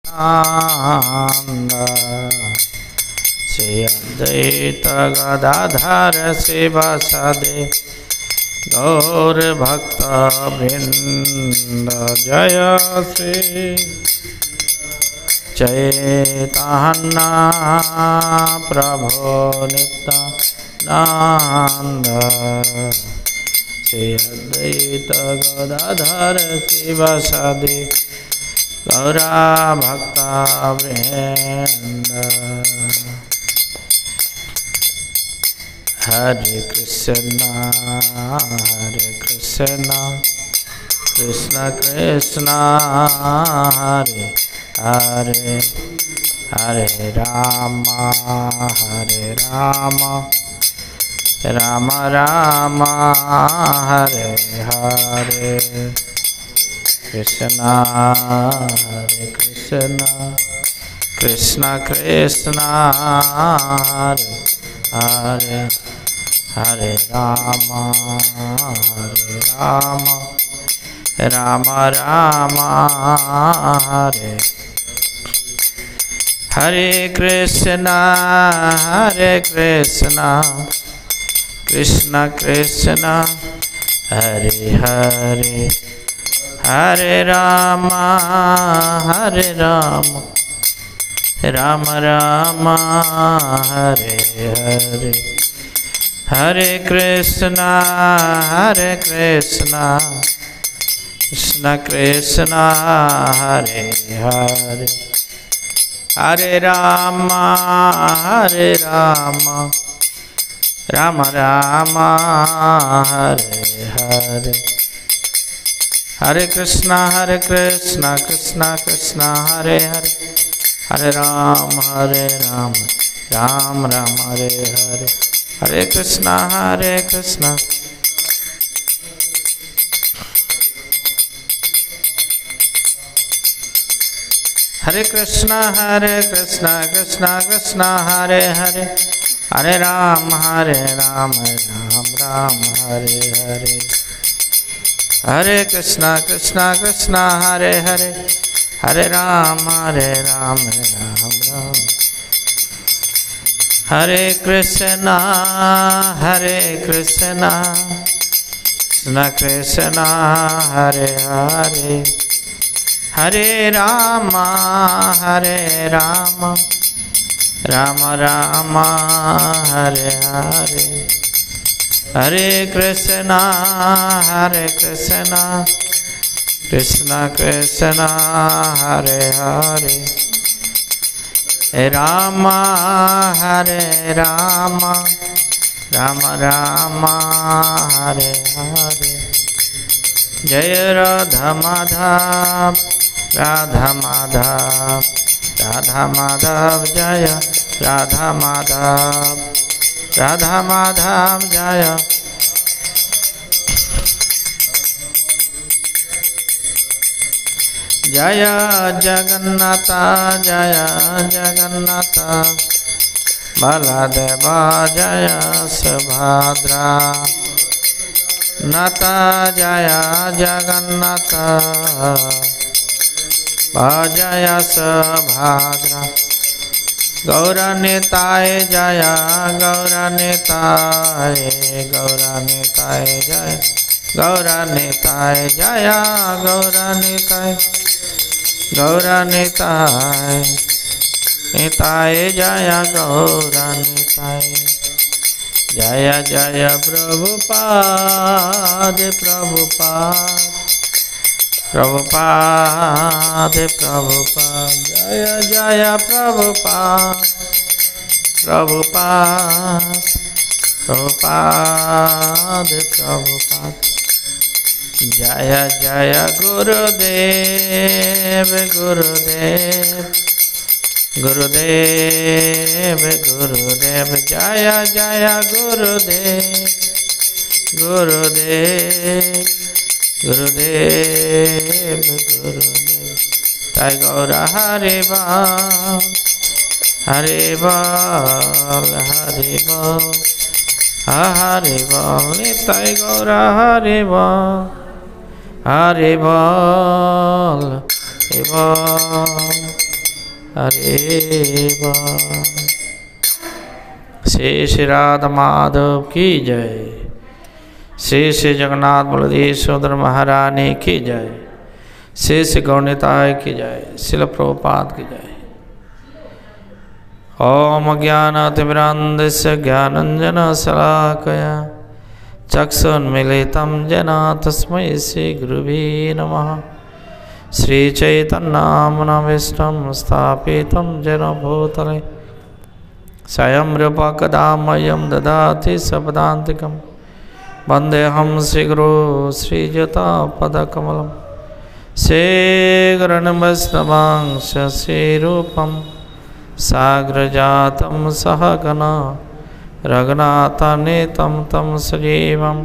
नंद श्री अद्वैत गदाधर शिवासादि गौर भक्त वृंद जय श्री चैतन्य प्रभु नित्यानंद श्री अद्वैत गदाधर शिवासादि गौर भक्त वृंद। हरे कृष्ण कृष्ण कृष्ण हरे हरे हरे राम राम राम हरे हरे कृष्ण हरे कृष्ण कृष्ण कृष्ण हरे हरे हरे राम राम राम हरे हरे कृष्ण कृष्ण कृष्ण हरे हरे हरे राम राम राम हरे हरे हरे कृष्ण कृष्ण कृष्ण हरे हरे हरे राम राम राम हरे हरे हरे कृष्ण कृष्ण कृष्ण हरे हरे हरे राम राम राम हरे हरे हरे कृष्ण हरे कृष्ण कृष्ण कृष्ण हरे हरे हरे राम राम राम हरे हरे हरे कृष्ण कृष्ण हरे हरे हरे राम राम राम हरे कृष्ण कृष्ण कृष्ण हरे हरे हरे राम राम राम हरे हरे हरे कृष्ण कृष्ण कृष्ण हरे हरे राम राम राम हरे हरे जय राधा माधव जय राधा माधव जय जय जगन्नाथ बलदेव जय सुभद्रा नाथ जय जगन्नाथ जय सुभद्रा गौरनिताय जय गौरनिताय जय गौरनिताय जय गौरनिताय निताय जय गौरनिताय जय जय प्रभुपाद जय जय प्रभुपाद जय जय गुरुदेव जय जय गुरुदेव ताई गौर हरि बोल हरि बोल निताई गौर हरि बोल हरे बाल। श्री श्री राधा माधव की जय। श्री श्री जगन्नाथ बलदेव सुंदर महारानी की जय। श्री श्री गौरनिताय की जय। शिल प्रभुपाद की जय। ओम अज्ञानतिमिरान्धस्य ज्ञानञ्जनशलाकया चक्षुन्मीलितं येन तस्मै श्रीगुरुवे नमः। श्रीचैतन्यनामविष्टं स्थापितं येन भूतले स्वयं रूपा कदा मह्यं ददाति स्वपदान्तिकं। वन्देऽहं श्रीगुरो श्रीयुतापदकमलं। श्रीगुरुर्वैष्णवांश श्रीरूपं साग्रजातं सहगना रघुनाथान्वितं तं सजीवं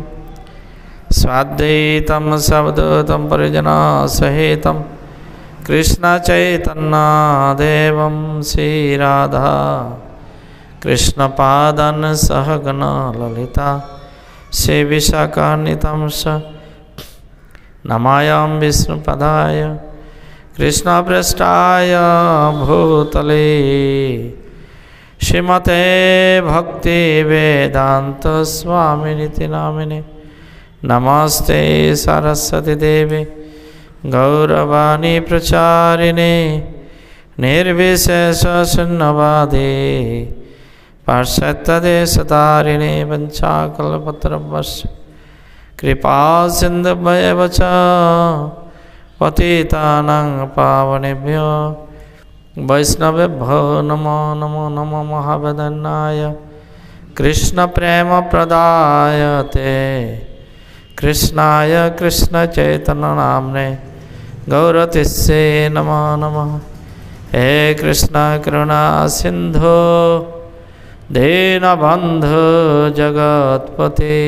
स्वाद्वैतं सवधूतं परिजनसहितं कृष्णचैतन्यदेवं श्रीराधा कृष्णपादान् सहगना ललिता श्रीविशाखान्वितं स नमायां विष्णुपदाय कृष्णपृष्ठाय भूतले श्रीमते भक्ति वेदांत स्वामिनिति नामिने। नमस्ते सरस्वती देवी गौरवाणी प्रचारिणे निर्विशेष शून्यवादे पाश्चात्यदेशतारिणे वंशाकल्पतरुभ्यश्च कृपा सिन्धुभ्येव च पतितानां पावनेभ्यो वैष्णवेभ्यो नमो नमो नमो महावदनाय कृष्णप्रेमप्रदायते कृष्णाय कृष्णचैतन्यनाम्ने गौरतिस्से नमो नमः। हे कृष्ण करुणा सिन्धो दीनबन्धो जगत्पते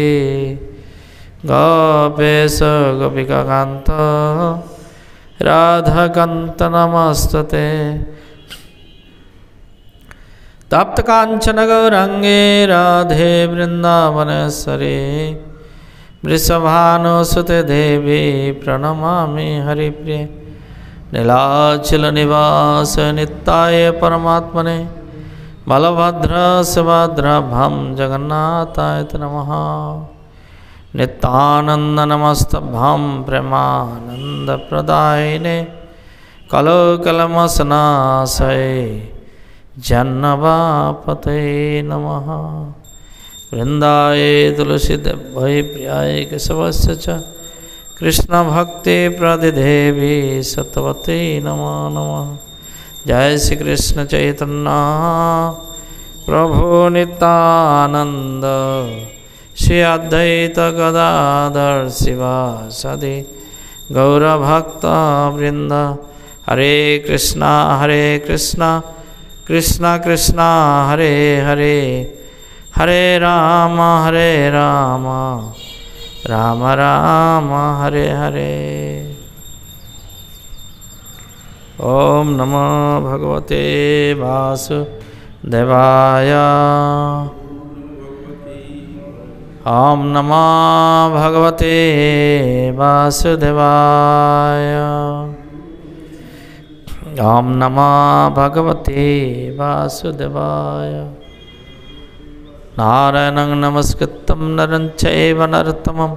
गोपेश गोपिकान्त राधाकान्त नमस्तते। तप्त कांचन गौरांगे राधे वृंदावनेश्वरी वृषभानुसुते देवी प्रणमामि हरिप्रिये। नीलाचल निवास नित्याय परमात्मने बलभद्र सुभद्राभ्यां जगन्नाथाय नमः। नित्यानंद नमस्तभ्यं प्रेमानंदप्रदायिने कलोकलमसनाशये जन्नवापते नमः। वृंदाय तुलसीदेव्यै प्रियाय केशवस्य च कृष्णभक्तिप्रदिदेवी सत्यवती नमो नमः। जय श्री कृष्ण चैतन्य प्रभु नित्यानंद श्री अद्वैत गदाधर शिवासादि गौरभक्तवृंद। हरे कृष्णा कृष्णा कृष्णा हरे हरे हरे राम राम राम हरे हरे। ओम नमो भगवते वासुदेवाय। ओम नमो भगवते वासुदेवाय। ओम नमो भगवते वासुदेवाय। नारायणं नमस्कृतं नरं चैव नरोत्तमं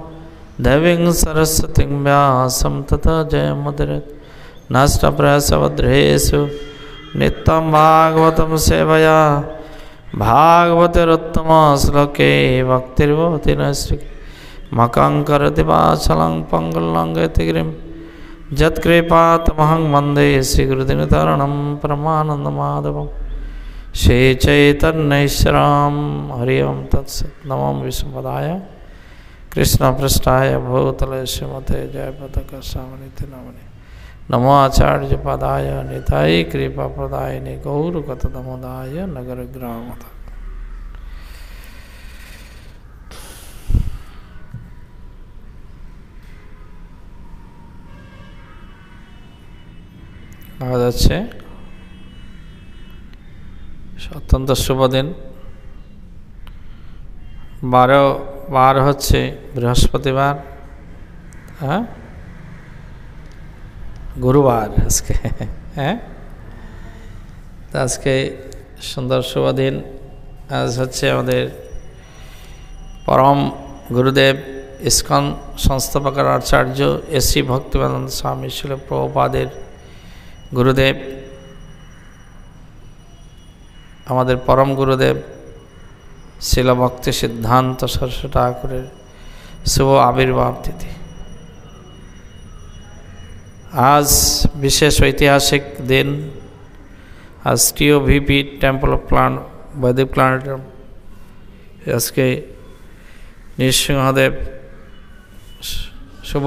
देवीं सरस्वतीं व्यासं ततो जयमुदीरयेत्। नष्टप्रयासवद्रेषु नित्यं भागवतं सेवया भागवतेरुत्तम श्लोके भक्तिर्भवति नैष्ठिकी। मकां करोति वाचालं पङ्गुल्लङ्घयति गिरिं यत्कृपातमहं वन्दे श्रीगुरुदिनतरणं परमानन्दमाधवम्। श्रीचैतन्यैश्वरं हरि ओं तत्सत्। नमो विष्णुपदाय कृष्णपृष्ठाय भूतले श्रीमते जयपताकास्वामिनिति नामिने। नमो आचार्यपदाय निताय कृपाप्रदायिने गौरकथादामोदाय नगरग्रामः। आज আছে অত্যন্ত শুভ দিন। 12 হচ্ছে বৃহস্পতিবার, হ্যাঁ গুরুবার আজকে, হ্যাঁ आज के सुंदर शुभ दिन आज হচ্ছে আমাদের परम गुरुदेव इस्कन संस्थापक आचार्य एससी भक्तिवेदांत स्वामी श्रील प्रभुपादेर गुरुदेव हमारे परम गुरुदेव शिल भक्ति सिद्धांत सरस्वती ठाकुरेर शुभ आविर्भाव तिथि। आज विशेष ऐतिहासिक दिन। आज TOVP टेम्पल ऑफ प्लान वैदिक प्लानेटरियम आज के नृसिंहदेव शुभ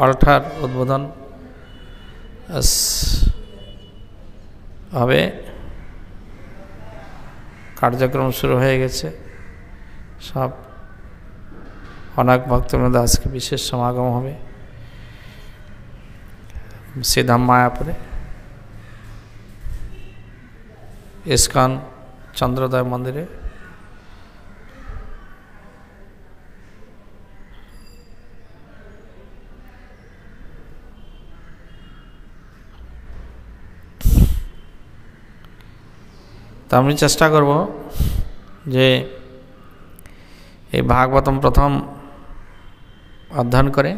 अल्टार उद्बोधन হবে कार्यक्रम शुरू हो गए सब अनेक भक्तवृंद आज के विशेष समागम হবে श्रीधाम मायापुरे इस्कन चंद्रोदय मंदिरे। तो आमी चेष्टा करब जे भागवतम प्रथम अध्ययन करें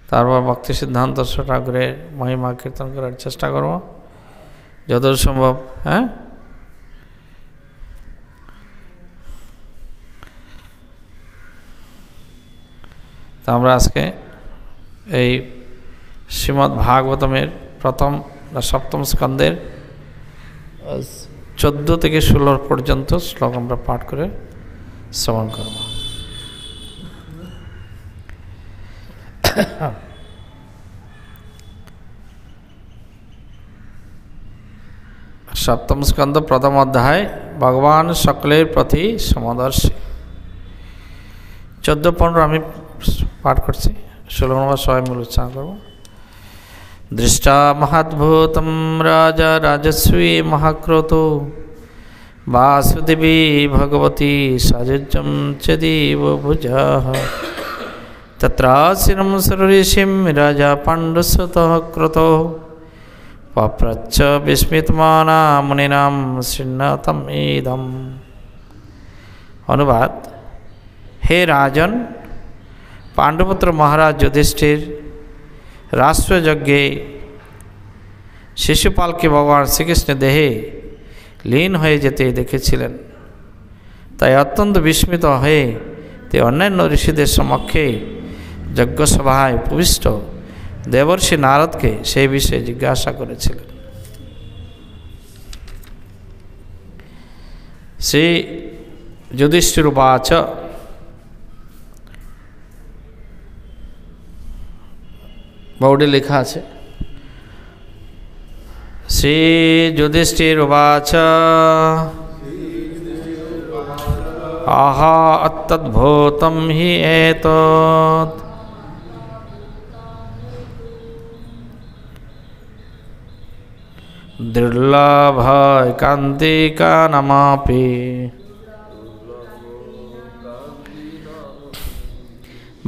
तारपर भक्ति सिद्धांत ठाकुरेर महिमा कीर्तन करार चेष्टा करब যতদূর সম্ভব। হ্যাঁ, তো আমরা আজকে এই শ্রীমদ্ ভাগবতমের প্রথম सप्तम स्कंदेर 14 থেকে 16 पर्यन्त श्लोक আমরা पाठ करे श्रवण करब। सप्तम स्कंद प्रथम अध्याय भगवान सकलेर प्रति समदर्शी। 14-15 आमी पाठ करছি 16 নম্বর সবাই মিলে উচ্চারণ করব। दृष्टा महद्भूतं राजा राजस्वी महाक्रोतो वासुदेवी भगवती सायुज्यं च देवभुजः तत्रासीनं सर्वऋषिं राजा पाण्डुसुतः क्रतो पप्रच्छ विस्मितमाना मुनीनां शृण्वतम् इदम्। अनुवाद। हे राजन, पांडुपुत्र महाराज युधिष्ठिर राष्ट्रयज्ञे शिशुपाल के भगवान श्रीकृष्ण देहे लीन हो जेते देखेছিলেন। তাই অত্যন্ত বিস্মিত হয়ে তে অন্যান্য ঋষিদের সমক্ষে যজ্ঞসভায় উপবিষ্ট দেবর্ষি নারদকে সেই বিষয়ে জিজ্ঞাসা করেছিলেন। শ্রী যুধিষ্ঠির উবাচ। बोर्डे लिखा है श्री युधिष्ठिर उवाच आहा अत्तद्भूतं हि एतत् दुर्लभैकान्तिकानमापि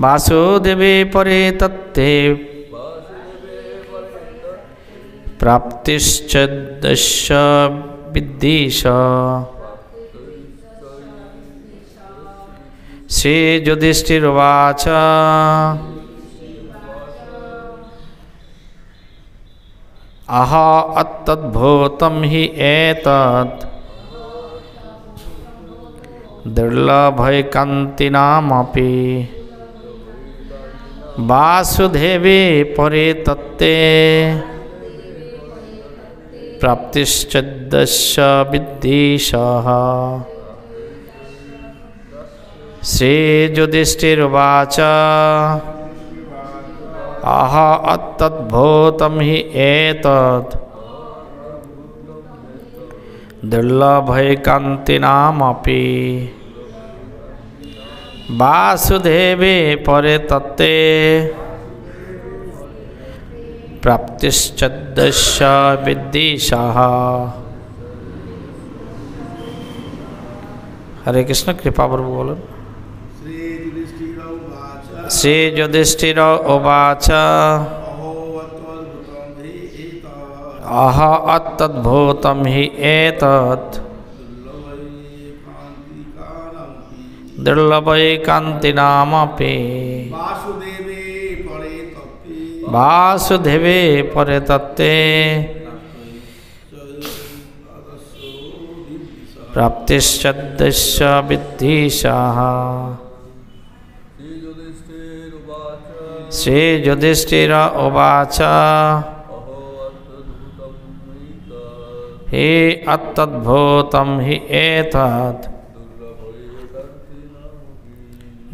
वासुदेवे परे तत्ते प्राप्तिश्चेद्दश्च विद्दिश। श्री युधिष्ठिर उवाच आहा अत्तद्भूतं हि एतत् दुर्लभैकान्तिनामपि वासुदेवे परे तत्ते प्राप्तिश्चेद्दश्च विद्दिशः। श्री युधिष्ठिर उवाच आहा अत्तद्भूतं हि एतत् दुर्लभैकान्तिनामपि वासुदेवे परे तत्ते प्राप्तिश्चेद्दश्च विद्दिशः। हरे कृष्ण। कृपा प्रभु बोलन। श्री युधिष्ठिर उवाच अह अतद्भूतं हि एतत् दुर्लभैकान्तिनामपि वासुदेवे परे तत्ते प्राप्तिश्चद्दस्य विद्धिषः। श्री युधिष्ठिर उवाच हे अतद्भूतं हि एतत्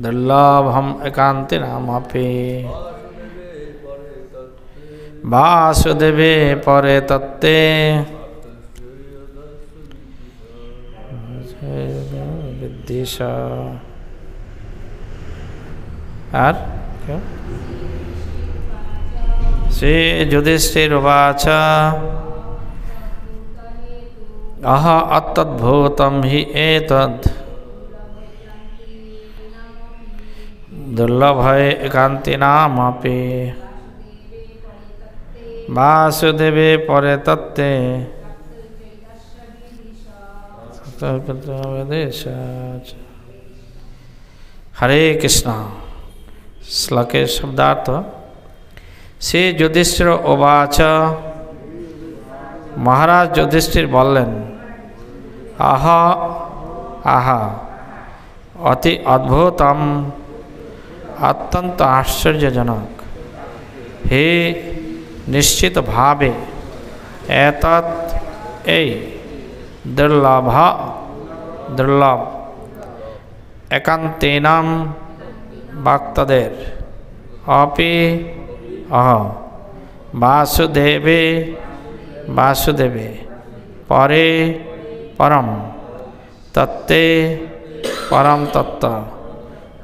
दुर्लभम् एकान्तिनामपि वासुदेवे परे तत्ते विद्धिषः। और क्या? श्री युधिष्ठिर उवाच अह अतद्भूतं हि एतत् दुर्लभै एकान्तिनामपि वासुदेवे परे तत्ते हरे कृष्ण। श्लोके शब्दार्थ श्री युधिष्ठिर उवाच महाराज युधिष्ठिर बोलें आहा आहा अति अद्भुतम अत्यंत आश्चर्यजनक हे निश्चित भावे एतत् ए दुर्लभ एकान्तेनां भक्तदेर अपि अह वासुदेवे परे परम तत्ते परम तत्त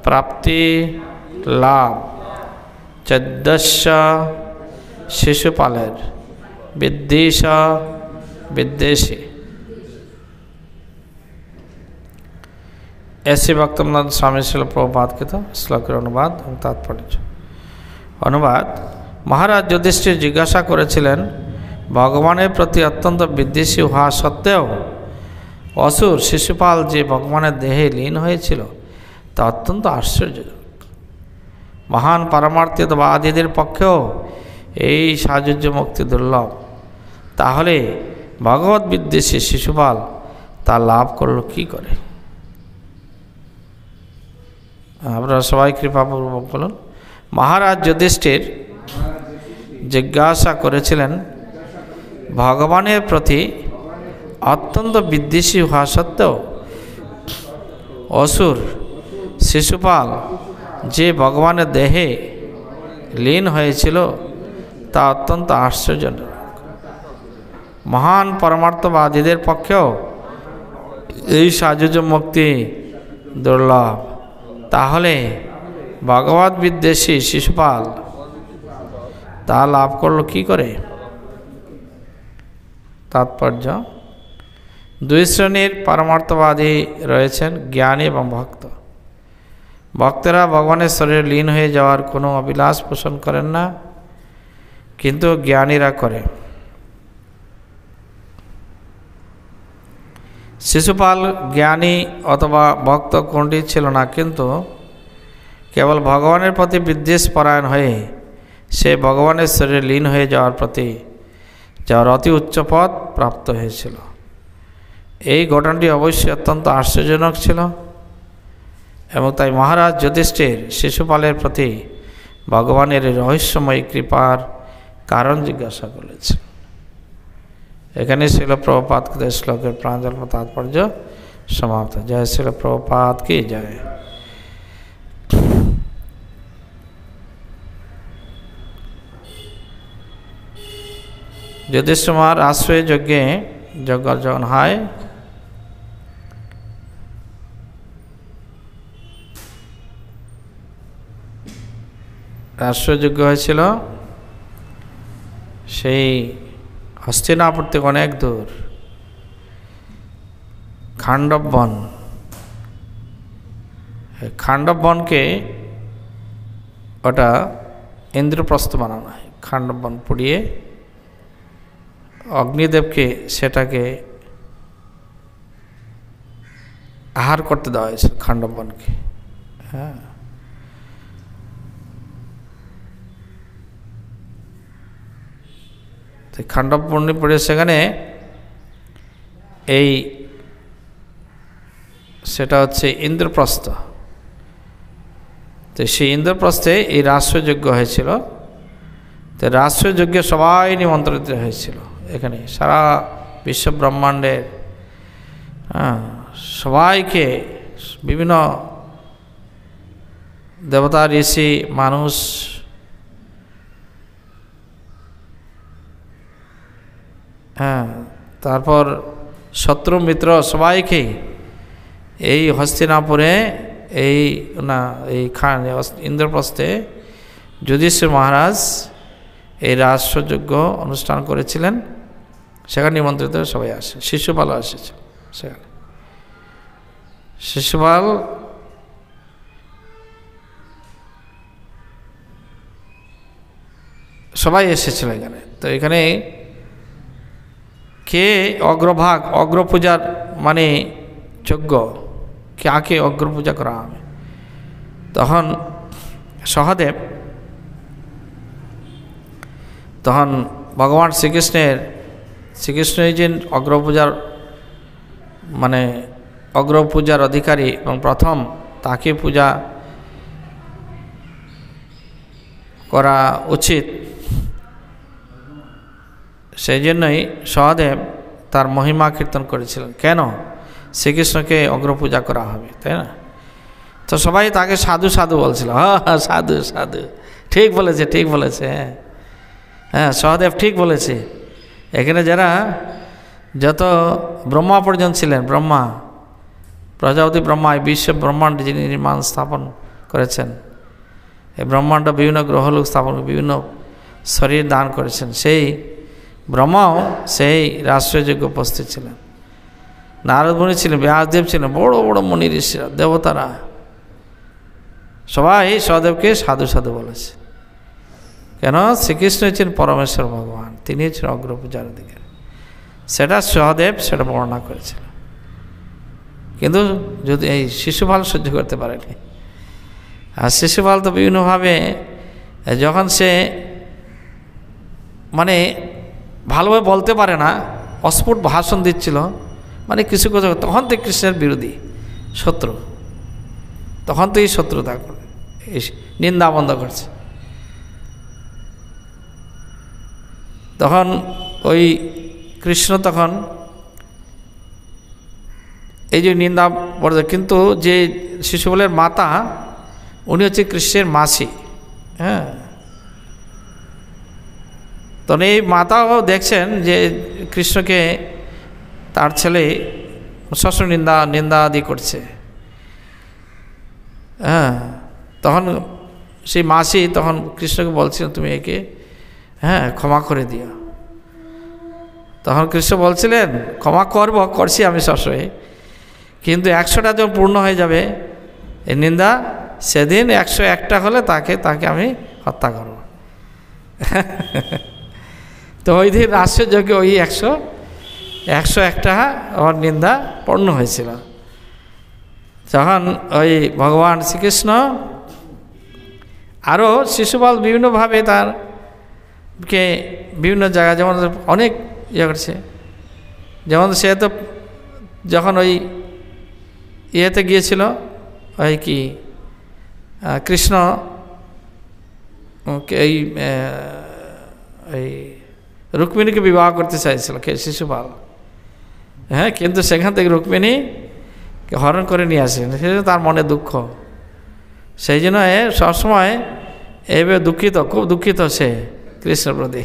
प्राप्ति लाभ चद्दस्य शिशुपालेर विद्देशी। ऐसे भक्तमनंद स्वामी श्रील प्रभुपाद के तो श्लोकेर अनुवाद और तात्पर्य। अनुवाद महाराज युधिष्ठिर जिज्ञासा करेছিলেন भगवानेर प्रति अत्यंत विद्वेषी हওয়া सत्त्वेও असुर शिशुपाल जे भगवानेर देहे लीन হয়েছিল তা अत्यंत आश्चर्यजनक। महान परमार्थवादीদের পক্ষেও এই সাযুজ্য মুক্তি দুর্লভ। তাহলে ভগবত বিদ্বেষী শিশুপাল তা লাভ করলো কি করে? আপনারা সবাই কৃপাপূর্বক বলুন। महाराज युधिष्ठिर जिज्ञासा करेছিলেন भगवानेर प्रति अत्यंत विद्वेषी हওয়া सत्त्वेও असुर शिशुपाल जे भगवानेर देहे लीन হয়েছিল তা अत्यंत आश्चर्यजनक। महान परमार्थवादीদের পক্ষেও এই সাযুজ্য মুক্তি দুর্লভ। তাহলে भगवत विद्वेषी शिशुपाल ता लाभ करलो की करे? तात्पर्य दुई श्रेणीर परमार्थवादी रयेछेन ज्ञानी एवं भक्त। भक्तरा भगवानेर शरीरे लीन हये जाওয়ার कोनो अभिलाष पोषण करें ना, किन्तु ज्ञानीरा करे। शिशुपाल ज्ञानी अथवा भक्त कोनटी छिलो ना, किन्तु केवल भगवानेर प्रति विद्वेष परायण हये से भगवानेर शरीरे लीन हये जाওয়ার प्रति যাওয়ার अति उच्च पद प्राप्त हयेछिल। এই ঘটনাটি অবশ্যই অত্যন্ত আশ্চর্যজনক ছিল এবং তাই মহারাজ যুধিষ্ঠির শিশুপালের প্রতি ভগবানের রহস্যময় কৃপার কারণ জিজ্ঞাসা করেছেন। এখানে শ্রীল প্রভুপাদ শ্লোকের প্রাঞ্জল তাৎপর্য সমাপ্ত। জয় শ্রীল প্রভুপাদ কি জয়। युधिष्ठिर महाराज आश्रय यज्ञे यज्ञ যখন হয় রাষ্ট্রযজ্ঞ হয়েছিল সেই হস্তিনাপুর থেকে অনেক দূর খান্ডব বন। খান্ডব বনকে ওটা ইন্দ্রপ্রস্থ বানানো হয়। খান্ডব বন পুড়িয়ে অগ্নিদেবকে সেটাকে আহার করতে দেওয়া হয়েছিল খাণ্ডববনকে। হ্যাঁ, খাণ্ডববনে পড়ে সেখানে সেটা হচ্ছে ইন্দ্রপ্রস্থ। তো সেই ইন্দ্রপ্রস্থে এই রাষ্ট্রযজ্ঞ হয়েছিল। তো রাষ্ট্রযজ্ঞে সবাই নিমন্ত্রিত হয়েছিল। এখানে সারা বিশ্ব ব্রহ্মাণ্ডের সবাইকে, বিভিন্ন দেবতা, ঋষি, মানুষ, তারপর শত্রু মিত্র সবাইকে এই হস্তিনাপুরে এই ইন্দ্রপ্রস্থে যুধিষ্ঠির মহারাজ এই রাষ্ট্রযজ্ঞ অনুষ্ঠান করেছিলেন। সেখানে নিমন্ত্রিত সবাই আসে। শিশুপালও এসেছিল সেখানে। শিশুপাল সবাই এসেছিল এখানে। তো এখানে কে অগ্রভাগ, অগ্রপূজার মানে যজ্ঞ, কাকে অগ্রপূজা করা হবে? তখন সহদেব ভগবান শ্রীকৃষ্ণই যে অগ্রপূজার মানে অগ্রপূজার অধিকারী এবং প্রথম তাকে পূজা করা উচিত, সেই জন্যই সহদেব তার মহিমা কীর্তন করেছিলেন। কেন শ্রীকৃষ্ণকে অগ্রপূজা করা হবে, তাই না? তো সবাই তাকে সাধু সাধু বলছিল। হ্যাঁ, সাধু সাধু, ঠিক বলেছে, ঠিক বলেছে। হ্যাঁ, সহদেব ঠিক বলেছে। এখানে যারা যত ব্রহ্মা পর্যন্ত ছিলেন, ব্রহ্মা, প্রজাপতি ব্রহ্মা, এই বিশ্ব ব্রহ্মাণ্ড যিনি নির্মাণ স্থাপন করেছেন, এই ব্রহ্মাণ্ড বিভিন্ন গ্রহলোক স্থাপন, বিভিন্ন শরীর দান করেছেন, সেই ব্রহ্মাও সেই রাষ্ট্রযজ্ঞ উপস্থিত ছিলেন। নারদ মুনি ছিলেন, ব্যাসদেব ছিলেন, বড় বড় মুনি ঋষিরা, দেবতারা, সবাই সহদেবকে সাধু সাধু বলেছে। কেন? শ্রীকৃষ্ণ হচ্ছেন পরমেশ্বর ভগবান, তিনি হচ্ছেন অগ্রপূজার অধিকারী। সেটা সহদেব সেটা বর্ণনা করেছিল। কিন্তু যদি এই শিশুপাল সহ্য করতে পারেনি। আর শিশুপাল তো বিভিন্নভাবে, যখন সে মানে ভালোভাবে বলতে পারে না, অস্ফুট ভাষণ দিচ্ছিল, মানে কিছু কথা, তখন তো কৃষ্ণের বিরোধী শত্রু, তখন তো এই শত্রুতা করে, এই নিন্দা বন্ধ করছে। তখন ওই কৃষ্ণ তখন এই যে নিন্দা বলছে, কিন্তু যে শিশুপালের মাতা উনি হচ্ছে কৃষ্ণের মাসি। হ্যাঁ, তখন এই মাতাও দেখছেন যে কৃষ্ণকে তার ছেলে শ্বশুর নিন্দা আদি করছে। হ্যাঁ, তখন সেই মাসি তখন কৃষ্ণকে বলছিলেন, তুমি একে ক্ষমা করে দিও। তখন কৃষ্ণ বলছিলেন, ক্ষমা করছি আমি সবসময়, কিন্তু 100টা যখন পূর্ণ হয়ে যাবে এই নিন্দা, সেদিন 101টা হলে তাকে আমি হত্যা করব। তো ওই দিন রাষ্ট্রযজ্ঞে ওই 101টা আমার নিন্দা পূর্ণ হয়েছিল। যখন ওই ভগবান শ্রীকৃষ্ণ আরও শিশুপাল বিভিন্নভাবে তারকে বিভিন্ন জায়গায়, যেমন অনেক ইয়ে করছে, যেমন সে তো যখন ওই ইয়েতে গিয়েছিল, ওই কি কৃষ্ণ এই রুক্মিণীকে বিবাহ করতে চাইছিল শিশুপাল। হ্যাঁ, কিন্তু সেখান থেকে রুক্মিণীকে হরণ করে নিয়ে আসেন, সেজন্য তার মনে দুঃখ। সেই জন্য সবসময় এইভাবে দুঃখিত, খুব দুঃখিত সে কৃষ্ণের প্রতি।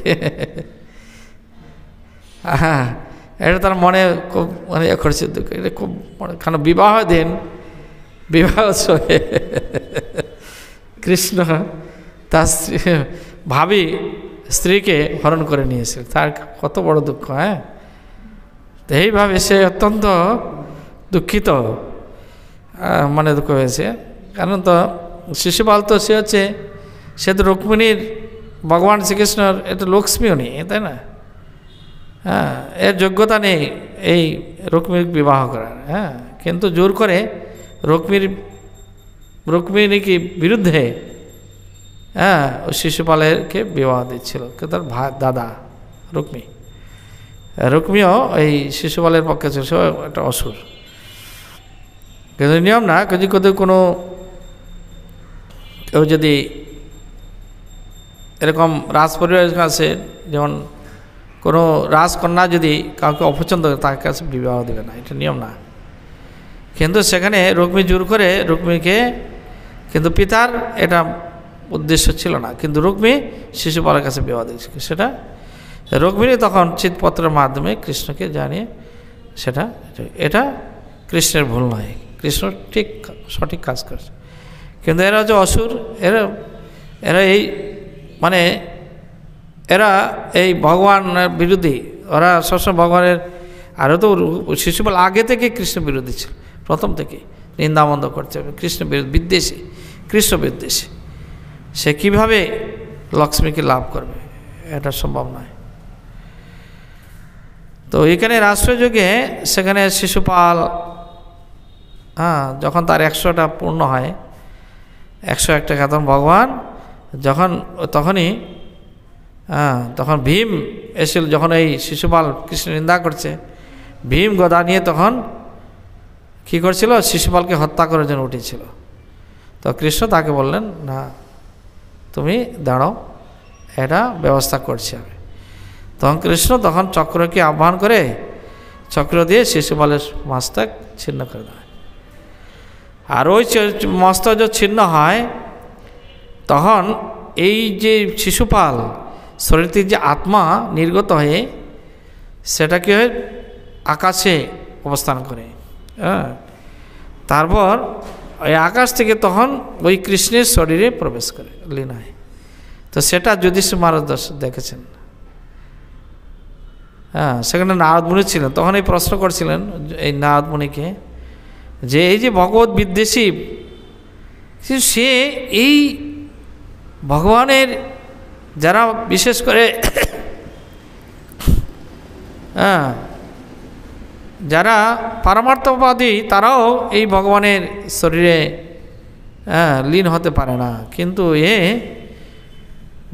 হ্যাঁ, এটা তার মনে খুব মানে করছে, দুঃখ। এটা খুব কারণ বিবাহ দিন, বিবাহ উৎসবে কৃষ্ণ তার ভাবী স্ত্রীকে হরণ করে নিয়েছিল, তার কত বড় দুঃখ। হ্যাঁ, তো এইভাবে সে অত্যন্ত দুঃখিত, মানে দুঃখ হয়েছে। কারণ তো শিশুপাল তো সে তো রুক্মিণীর, ভগবান শ্রীকৃষ্ণর এটা লক্ষ্মী উনি, তাই না? হ্যাঁ, এর যোগ্যতা নেই এই রুক্মিণীর বিবাহ করার। হ্যাঁ, কিন্তু জোর করে রুক্মিণীকে বিরুদ্ধে হ্যাঁ ওই শিশুপালকে বিবাহ দিচ্ছিল, কিন্তু তার দাদা রুক্মিণীও এই শিশুপালের পক্ষে ছিল, সে একটা অসুর। কিন্তু নিয়ম না, যদি কোনো কেউ যদি এরকম রাজ পরিবারের কাছে, যেমন কোনো রাজকন্যা যদি কাউকে অপছন্দ করে তার কাছে বিবাহ দেবে না, এটা নিয়ম না। কিন্তু সেখানে রুক্মিণী জোর করে রুক্মিণীকে, কিন্তু পিতার এটা উদ্দেশ্য ছিল না, কিন্তু রুক্মিণী শিশুপালের কাছে বিবাহ দিয়েছিল। সেটা রুক্মিণী তখন চিৎপত্রের মাধ্যমে কৃষ্ণকে জানিয়ে সেটা, এটা কৃষ্ণের ভুল নয়, কৃষ্ণ ঠিক সঠিক কাজ করছে। কিন্তু এরা হচ্ছে অসুর, এরা এই মানে এরা এই ভগবানের বিরোধী, ওরা সবসময় ভগবানের, আরও তো শিশুপাল আগে থেকে কৃষ্ণ বিরোধী ছিল, প্রথম থেকে নিন্দামন্দ করতে হবে, কৃষ্ণ বিদ্বেষী, কৃষ্ণ বিদ্বেষী। সে কীভাবে লক্ষ্মীকে লাভ করবে, এটা সম্ভব নয়। তো এখানে রাষ্ট্রযুগে সেখানে শিশুপাল হ্যাঁ যখন তার 100টা পূর্ণ হয়, 101টা তখন ভগবান তখনই তখন ভীম এসেছিল, যখন এই শিশুপাল কৃষ্ণ নিন্দা করছে, ভীম গদা নিয়ে তখন কী করছিল, শিশুপালকে হত্যা করার জন্য উঠেছিল। তো কৃষ্ণ তাকে বললেন, না তুমি দাঁড়াও, এটা ব্যবস্থা করছি আমি। তখন কৃষ্ণ তখন চক্রকে আহ্বান করে চক্র দিয়ে শিশুপালের মস্তক ছিন্ন করে দেয়। আর ওই মস্তক যে ছিন্ন হয়, তখন এই যে শিশুপাল শরীর থেকে যে আত্মা নির্গত হয়ে সেটাকে আকাশে অবস্থান করে। হ্যাঁ, তারপর ওই আকাশ থেকে তখন ওই কৃষ্ণের শরীরে প্রবেশ করে, লীন হয়। তো সেটা যুধিষ্ঠির মহারাজ দেখেছেন। হ্যাঁ, সেখানে নারদ মুনি ছিলেন, তখন এই প্রশ্ন করছিলেন এই নারদ মুনিকে, যে এই যে ভগবত বিদ্বেষী, সে এই ভগবানের যারা বিশেষ করে হ্যাঁ যারা পারমার্থবাদী, তারাও এই ভগবানের শরীরে লীন হতে পারে না, কিন্তু এ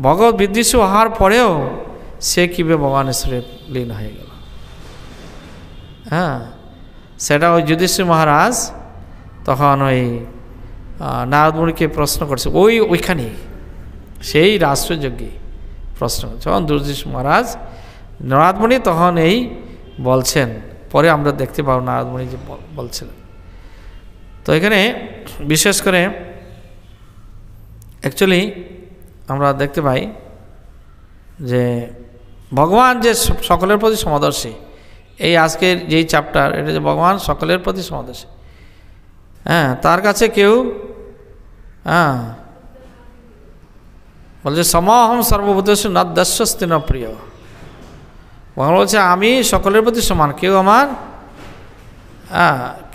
ভগবত বিদ্বেষী হওয়ার পরেও সে কীভাবে ভগবানের শরীরে লীন হয়ে গেল। হ্যাঁ, সেটা ওই যুধিষ্ঠির মহারাজ তখন ওই নারদ মুনিকে প্রশ্ন করছে, ওইখানেই সেই রাষ্ট্রযজ্ঞে প্রশ্ন, যখন যুধিষ্ঠির মহারাজ নারদ মুনি তখন এই বলছেন, পরে আমরা দেখতে পাবো নারদ মুনি যে বলছিলেন। তো এখানে বিশেষ করে অ্যাকচুয়ালি আমরা দেখতে পাই যে ভগবান যে সকলের প্রতি সমদর্শী, এই আজকের যেই চ্যাপ্টার, এটা যে ভগবান সকলের প্রতি সমদর্শী। হ্যাঁ, তার কাছে কেউ বলছে সমহম সর্বভূতেষু ন দস্যস্তি ন প্রিয়। ভগবান বলছে আমি সকলের প্রতি সমান,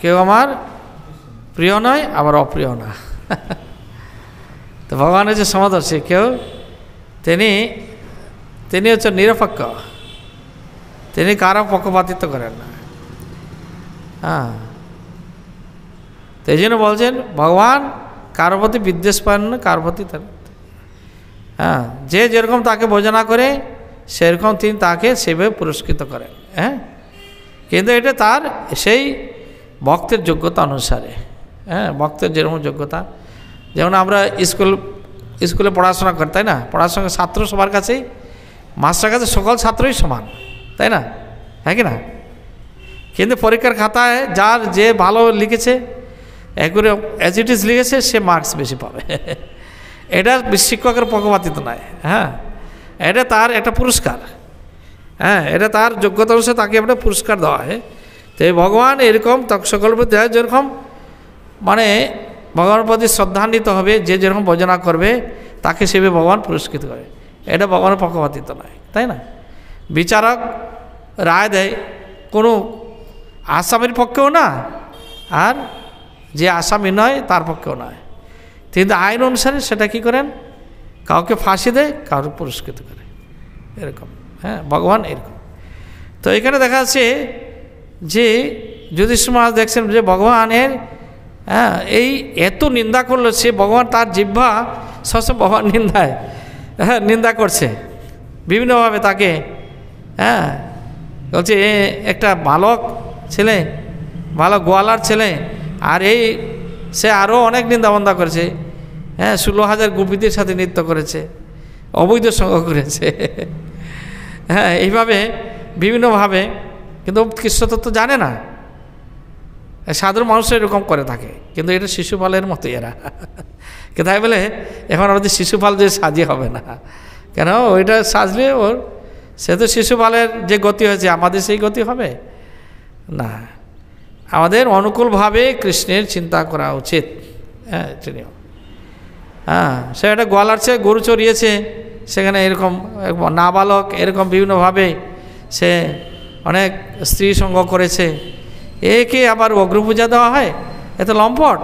কেউ আমার প্রিয় নয়, আবার অপ্রিয় না। তো ভগবান হচ্ছে সমদর্শী, তিনি হচ্ছে নিরপেক্ষ, তিনি কারো পক্ষপাতিত্ব করেন না। হ্যাঁ, তো এই জন্য বলছেন ভগবান কারো প্রতি বিদ্বেষ পান না, কারো প্রতি হ্যাঁ যে যেরকম তাকে ভোজনা করে সেরকম তিনি তাকে সেভাবে পুরস্কৃত করেন। হ্যাঁ, কিন্তু এটা তার সেই ভক্তের যোগ্যতা অনুসারে। হ্যাঁ, ভক্তের যেরকম যোগ্যতা, যেমন আমরা স্কুলে পড়াশোনা করি, তাই না? পড়াশোনা ছাত্র সবার কাছেই, মাস্টার কাছে সকল ছাত্রই সমান, তাই না? হ্যাঁ কি না? কিন্তু পরীক্ষার খাতায় যার যে ভালো লিখেছে, একবারে অ্যাজ ইট ইজ লিখেছে, সে মার্কস বেশি পাবে। এটা শিক্ষকের পক্ষপাতিত্ব নয়। হ্যাঁ, এটা তার একটা পুরস্কার। হ্যাঁ, এটা তার যোগ্যতা অনুসারে তাকে একটা পুরস্কার দেওয়া হয়। তো এই ভগবান এরকম সকল প্রতি যেরকম মানে ভগবানের প্রতি শ্রদ্ধান্বিত হবে, যে যেরকম ভজনা করবে তাকে সেভাবে ভগবান পুরস্কৃত করে। এটা ভগবানের পক্ষপাতিত্ব নয়, তাই না? বিচারক রায় দেয় কোনো আসামির পক্ষেও না, আর যে আসামি নয় তার পক্ষেও নয়, কিন্তু আইন অনুসারে সেটা কী করেন, কাউকে ফাঁসি দেয়, কাউকে পুরস্কৃত করে, এরকম। হ্যাঁ, ভগবান এরকম। তো এখানে দেখা যাচ্ছে যে যুধিষ্ঠির মহারাজ দেখছেন যে ভগবানের এই এত নিন্দা করলো, সে ভগবান তার জিহ্বা সবসময় ভগবান নিন্দা করছে বিভিন্নভাবে তাকে। বলছে একটা বালক ছেলে, ভালো গোয়ালার ছেলে, আর সে আরও অনেক নিন্দাবন্দা করেছে। 16,000 গোপীদের সাথে নৃত্য করেছে, অবৈধ সঙ্গ করেছে। এইভাবে বিভিন্নভাবে, কিন্তু কৃষ্ণতত্ত্ব জানে না, সাধারণ মানুষ এরকম করে থাকে। কিন্তু এটা শিশুপালের মতো এরা, তাই বলে এখন আমাদের শিশুপাল যে সাজিয়ে হবে না, কেন ওইটা সাজলে সে তো শিশুপালের যে গতি হয়েছে আমাদের সেই গতি হবে না। আমাদের অনুকূলভাবে কৃষ্ণের চিন্তা করা উচিত। সে একটা গোয়ালার চেয়ে গরু চড়িয়েছে, সেখানে এরকম নাবালক এরকম বিভিন্নভাবে সে অনেক স্ত্রী সঙ্গ করেছে, একে আবার অগ্রপূজা দেওয়া হয়, এত লম্পট।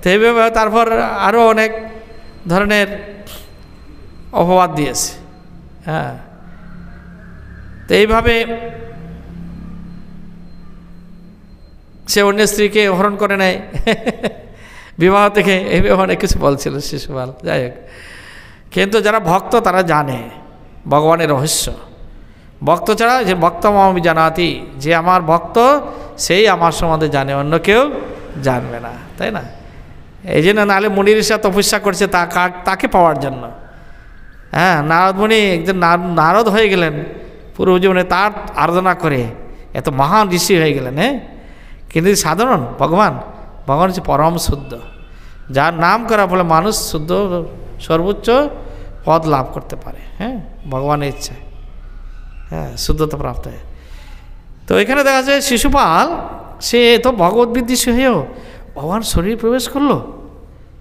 তো এইভাবে তারপর আরও অনেক ধরনের অপবাদ দিয়েছে। তো এইভাবে সে অন্য স্ত্রীকে হরণ করে নেয় বিবাহ থেকে, এইভাবে অনেক কিছু বলছিল শিশুপাল। যাই হোক, কিন্তু যারা ভক্ত তারা জানে ভগবানের রহস্য। ভক্ত ছাড়া, যে ভক্ত আমি জানাতি, যে আমার ভক্ত সেই আমার সম্বন্ধে জানে, অন্য কেউ জানবে না, তাই না? এই জন্য নাহলে মুনি ঋষিরা তপস্যা করছে তাকে পাওয়ার জন্য। নারদ মুনি একজন নারদ হয়ে গেলেন পূর্ব জীবনে, তার আরাধনা করে এত মহান ঋষি হয়ে গেলেন। কিন্তু সাধারণ ভগবান হচ্ছে পরম শুদ্ধ, যার নাম করার ফলে মানুষ শুদ্ধ সর্বোচ্চ পদ লাভ করতে পারে। ভগবানের ইচ্ছায় শুদ্ধতা প্রাপ্ত হয়। তো এখানে দেখা যায় শিশুপাল সে তো ভগবত বিদ্বেষী হয়েও ভগবান শরীরে প্রবেশ করলো।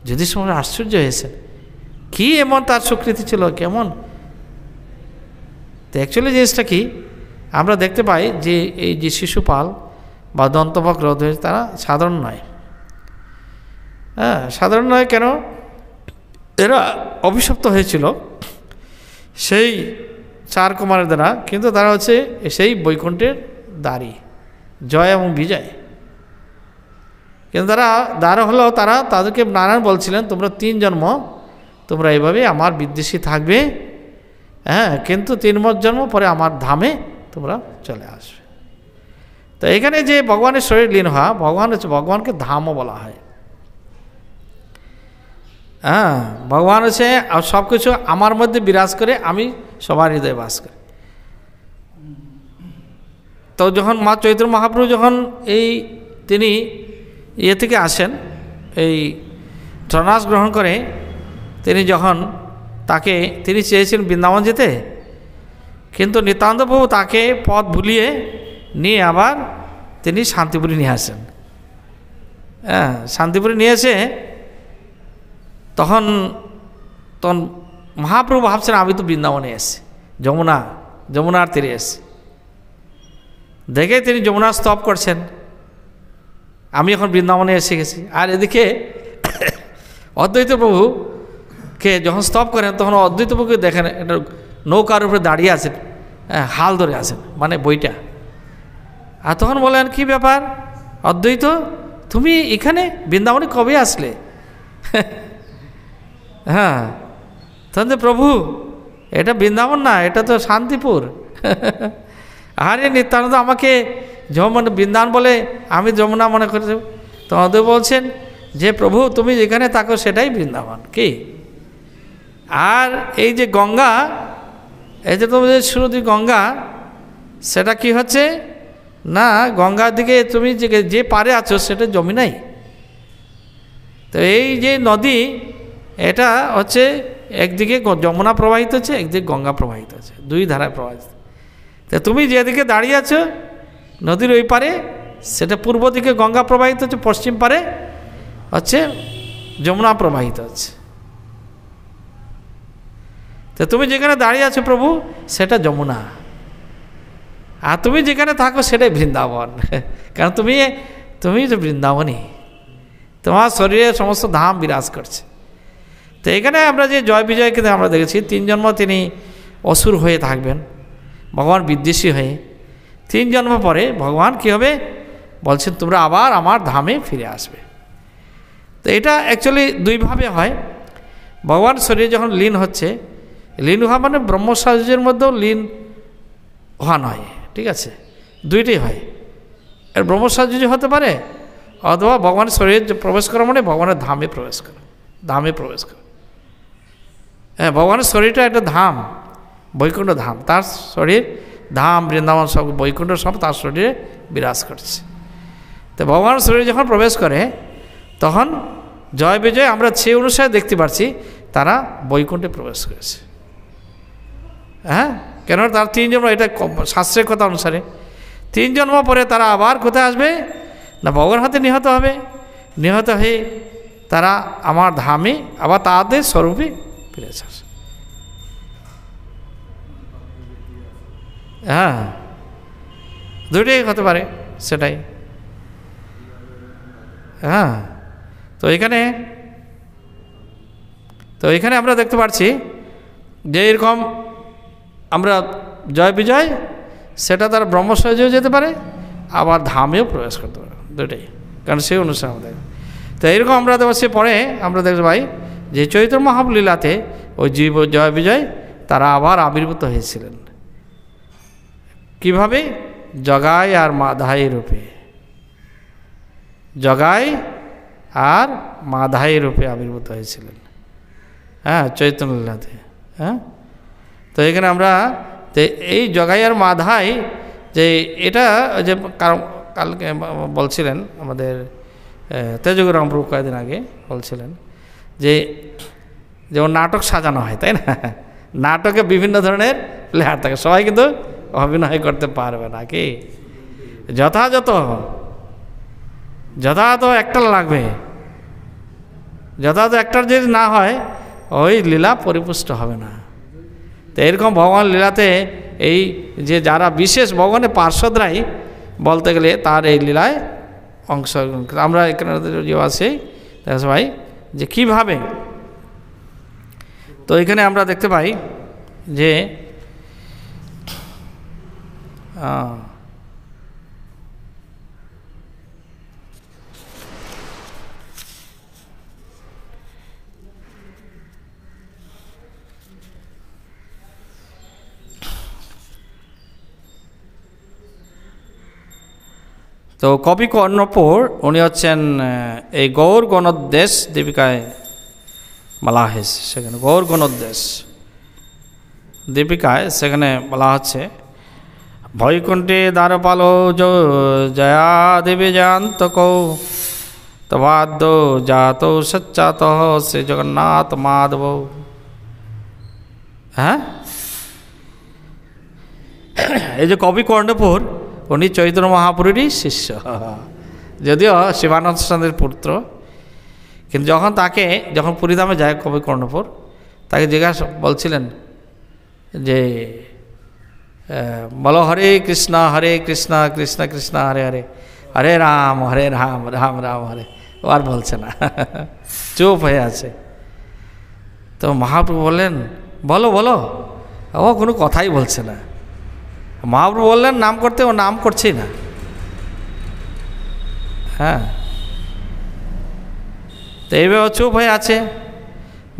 যদি সময় আশ্চর্য হয়েছে, কি এমন তার স্বীকৃতি ছিল, কেমন। তো অ্যাকচুয়ালি জিনিসটা কি আমরা দেখতে পাই যে এই যে শিশুপাল বা দন্তবক রোধ, তারা সাধারণ নয়। সাধারণ নয় কেন, এরা অভিশপ্ত হয়েছিল সেই 4 কুমারের দ্বারা, কিন্তু তারা হচ্ছে সেই বৈকুণ্ঠের দ্বারী, জয় এবং বিজয়। কিন্তু তারা হলো তাদেরকে নারায়ণ বলছিলেন, তোমরা 3 জন্ম তোমরা এইভাবে আমার বিদ্বেষী থাকবে, কিন্তু 3 জন্ম পরে আমার ধামে তোমরা চলে আসবে। তো এখানে যে ভগবানের শরীর লীন হওয়া, ভগবানকে ধামও বলা হয়। ভগবান হচ্ছে সব কিছু আমার মধ্যে বিরাজ করে, আমি সবার হৃদয়ে বাস করি। তো যখন মা চৈতন্য মহাপ্রভু যখন তিনি থেকে আসেন, এই সন্ন্যাস গ্রহণ করে, তিনি যখন তিনি চেয়েছিলেন বৃন্দাবন যেতে, কিন্তু নিত্যানন্দ প্রভু তাকে পথ ভুলিয়ে নিয়ে আবার তিনি শান্তিপুরী নিয়ে আসেন। শান্তিপুরী নিয়ে এসে তখন মহাপ্রভু ভাবছেন আমি তো বৃন্দাবনে এসেছি, যমুনার তীরে এসেছি। দেখে তিনি যমুনা স্তব করছেন, আমি এখন বৃন্দাবনে এসে গেছি। আর এদিকে অদ্বৈত প্রভুকে যখন স্তব করেন, তখন অদ্বৈত প্রভুকে দেখেন একটা নৌকার উপরে দাঁড়িয়ে আছেন, হাল ধরে আছেন, মানে বইটা। আর তখন বলেন, কি ব্যাপার অদ্বৈত, তুমি এখানে বৃন্দাবনে কবে আসলে? তখন প্রভু, এটা বৃন্দাবন না, এটা তো শান্তিপুর। আরে নিত্যানন্দ আমাকে বৃন্দাবন বলে আমি যমুনা মনে করে। তোমাদের বলছেন যে প্রভু তুমি যেখানে থাকো সেটাই বৃন্দাবন। কি আর এই যে গঙ্গা, এই যে তোমাদের সুরদি গঙ্গা, সেটা কি হচ্ছে না, গঙ্গার দিকে তুমি যে পারে আছো সেটা জমি নাই। তো এই যে নদী, এটা হচ্ছে একদিকে যমুনা প্রবাহিত হচ্ছে, একদিকে গঙ্গা প্রবাহিত হচ্ছে, 2 ধারায় প্রবাহিত। তো তুমি যেদিকে দাঁড়িয়ে আছো নদীর ওই পারে, সেটা পূর্ব দিকে গঙ্গা প্রবাহিত হচ্ছে, পশ্চিম পারে হচ্ছে যমুনা প্রবাহিত হচ্ছে। তো তুমি যেখানে দাঁড়িয়ে আছো প্রভু সেটা যমুনা, আর তুমি যেখানে থাকো সেটাই বৃন্দাবন। কারণ তুমি তো বৃন্দাবনই, তোমার শরীরে সমস্ত ধাম বিরাজ করছে। তো এখানে আমরা যে জয় বিজয়কে আমরা দেখেছি, 3 জন্ম তিনি অসুর হয়ে থাকবেন, ভগবান বিদ্বেষী হয়ে 3 জন্ম পরে ভগবান কী হবে বলছেন তোমরা আবার আমার ধামে ফিরে আসবে। তো এটা অ্যাকচুয়ালি দুইভাবে হয়। ভগবান শরীরে যখন লীন হচ্ছে, লীন হওয়া মানে ব্রহ্মসাহায্যের মধ্যেও লীন হওয়া নয়, ঠিক আছে, দুইটাই হয়। এর ব্রহ্মসাহায্য হতে পারে অথবা ভগবান শরীরে প্রবেশ করা মানে ভগবানের ধামে প্রবেশ করা, ধামে প্রবেশ করা। হ্যাঁ, ভগবানের শরীরটা একটা ধাম, বৈকুণ্ঠ ধাম, তার শরীর ধাম বৃন্দাবন সব বৈকুণ্ঠ সব তার শরীরে বিরাজ করছে। তো ভগবানের শরীরে যখন প্রবেশ করে তখন জয় বিজয় আমরা সেই অনুসারে দেখতে পাচ্ছি তারা বৈকুণ্ঠে প্রবেশ করেছে। হ্যাঁ, কেন তার 3 জন্ম, এটা শাস্ত্রের কথা অনুসারে 3 জন্ম পরে তারা আবার কোথায় আসবে না ভগবানের হাতে নিহত হবে, নিহত হয়ে তারা আমার ধামে আবার তাদের স্বরূপে ফিরে আসে। হ্যাঁ, দুইটাই হতে পারে, সেটাই। হ্যাঁ, তো এখানে আমরা দেখতে পাচ্ছি যে এরকম আমরা জয় বিজয় সেটা তার ব্রহ্মসাহায্যও যেতে পারে আবার ধামেও প্রবেশ করতে পারে, দুটোই, কারণ সেই অনুসারে আমাদের। তো এইরকম আমরা সে পরে আমরা দেখতে পাই যে চৈতন্য মহাপ্রভু লীলাতে ওই জীব জয় বিজয় তারা আবার আবির্ভূত হয়েছিলেন। কিভাবে? জগাই আর মাধাই রূপে, জগাই আর মাধাই রূপে আবির্ভূত হয়েছিলেন। হ্যাঁ, চৈতন্য লীলাতে। হ্যাঁ, তো এখানে আমরা এই জগাই আর মাধাই যে এটা যে কালকে বলছিলেন আমাদের তেজগুরাম প্রভু কয়েকদিন আগে বলছিলেন যে যেমন নাটক সাজানো হয়, তাই না? নাটকে বিভিন্ন ধরনের প্লেয়ার থাকে, সবাই কিন্তু অভিনয় করতে পারবে না, কি যথাযথ অ্যাক্টর লাগবে। যথাযথ অ্যাক্টর যদি না হয় ওই লীলা পরিপুষ্ট হবে না। তো এরকম ভগবান লীলাতে এই যে যারা বিশেষ ভগবানের পার্শ্বদরাই বলতে গেলে তার এই লীলায় অংশগ্রহণ আমরা এখানে যে আছে ভাই যে কীভাবে। তো এখানে আমরা দেখতে পাই যে তো কবি কর্ণপুর উনি হচ্ছেন এই গৌর গণোদ্দেশ দীপিকায় বলা হয়েছে, সেখানে গৌর গণোদ্দেশ দীপিকায় সেখানে বলা হচ্ছে বৈকুণ্ঠে দ্বারপালো জয়া দেবী জয়ন্ত কৌ তবাদ্য জাত সচ্চাত শ্রী জগন্নাথ মাধব। হ্যাঁ, এই যে কবি কর্ণপুর উনি চৈতন্য মহাপুরেরই শিষ্য, যদিও শিবানন্দ চন্দ্রের পুত্র, কিন্তু যখন পুরীধামে যায় কবি কর্ণপুর তাকে জিজ্ঞাসা বলছিলেন যে বলো হরে কৃষ্ণ কৃষ্ণ কৃষ্ণ হরে হরে, হরে রাম রাম রাম হরে। ও আর বলছে না, চুপ হয়ে আছে। তো মহাপ্রভু বললেন বলো বলো, ও কোনো কথাই বলছে না। মহাপ্রভু বললেন নাম করতে, ও নাম করছেই না। হ্যাঁ, তো এইভাবে চুপ হয়ে আছে।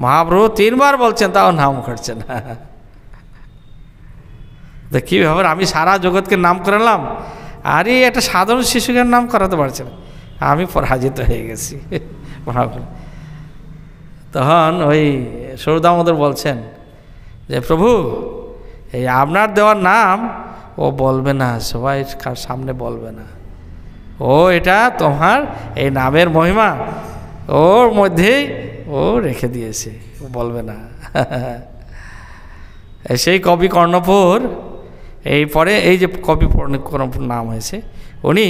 মহাপ্রভু 3 বার বলছেন তাও নাম করছে না। তো কীভাবে আমি সারা জগৎকে নাম করালাম, আর এই একটা সাধারণ শিশুকে নাম করাতে পারছে না, আমি পরাজিত হয়ে গেছি। মহাপ্রভু তখন ওই সৌদামোদর বলছেন যে প্রভু এই আপনার দেওয়ার নাম ও বলবে না, সবাই সামনে বলবে না, ও এটা তোমার এই নামের মহিমা ওর মধ্যেই ও রেখে দিয়েছে, ও বলবে না। সেই কবি কর্ণপুর এই পরে এই যে কবি কর্ণপুর নাম হয়েছে, উনি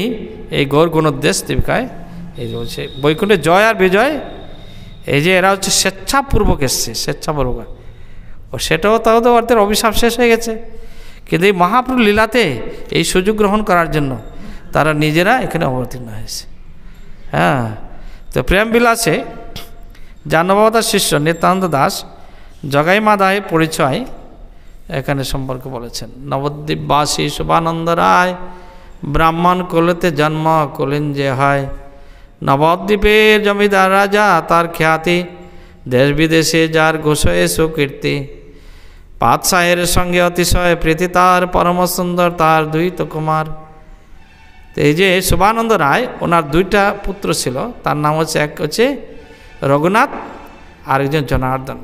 এই গৌর গণোদ্দেশ দীপিকায় এই যে হচ্ছে বৈকুণ্ঠে জয় আর বিজয়, এই যে এরা হচ্ছে স্বেচ্ছাপূর্বক এসছে, স্বেচ্ছাপূর্বক। ও সেটাও তাও তো অর্থের অভিশাপ শেষ হয়ে গেছে, কিন্তু এই মহাপ্রভু লীলাতে এই সুযোগ গ্রহণ করার জন্য তারা নিজেরা এখানে অবতীর্ণ হয়েছে। হ্যাঁ, তো প্রেম বিলাসে জাহ্নবাবতার শিষ্য নিত্যানন্দ দাস জগাই মাধায় পরিচয় এখানে সম্পর্কে বলেছেন। নবদ্বীপবাসী শুভানন্দ রায়, ব্রাহ্মণ কুলেতে জন্ম, কুলীন যে হয়। নবদ্বীপের জমিদার রাজা, তার খ্যাতি, দেশ বিদেশে যার ঘোষয়ে সুকীর্তি। পাতশাহের সঙ্গে অতিশয় প্রীতি তার, পরম সুন্দর তার দুই তো কুমার। তো এই যে শুভানন্দ রায়, ওনার দুইটা পুত্র ছিল, তার নাম হচ্ছে, এক হচ্ছে রঘুনাথ, আরেকজন জনার্দন।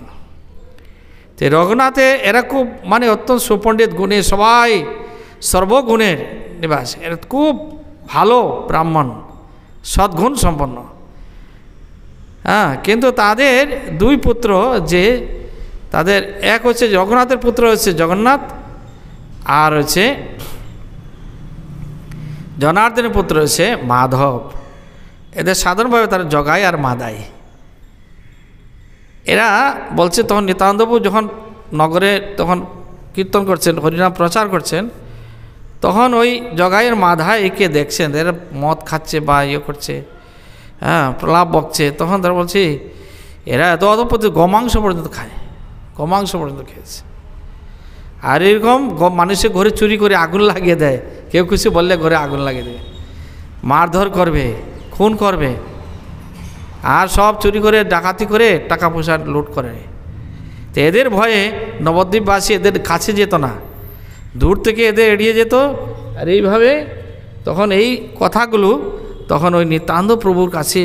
তো রঘুনাথে এরা খুব মানে অত্যন্ত সুপণ্ডিত, গুণে সবাই সর্বগুণের নিবাস, এরা খুব ভালো ব্রাহ্মণ, সদ্গুণ সম্পন্ন। হ্যাঁ, কিন্তু তাদের দুই পুত্র, যে তাদের এক হচ্ছে রঘুনাথের পুত্র হচ্ছে জগন্নাথ, আর হচ্ছে জনার্দনের পুত্র হচ্ছে মাধব। এদের সাধারণভাবে তারা জগাই আর মাদাই। এরা বলছে তখন নিত্যানন্দবাবু যখন নগরে তখন কীর্তন করছেন, হরিনাম প্রচার করছেন, তখন ওই জগাইয়ের মাধাইকে দেখছেন এরা মদ খাচ্ছে বা ইয়ে করছে, হ্যাঁ, প্রলাপ বকছে। তখন তারা বলছে এরা এত অধপতি, গোমাংস পর্যন্ত খায়, গোমাংস পর্যন্ত খেয়েছে। আর এরকম মানুষের ঘরে চুরি করে আগুন লাগিয়ে দেয়, কেউ কিছু বললে ঘরে আগুন লাগিয়ে দেবে, মারধর করবে, খুন করবে, আর সব চুরি করে ডাকাতি করে টাকা পয়সা লুট করে। তো এদের ভয়ে নবদ্বীপবাসী এদের কাছে যেত না, দূর থেকে এদের এড়িয়ে যেত। আর এইভাবে তখন এই কথাগুলো তখন ওই নিত্যানন্দ প্রভুর কাছে,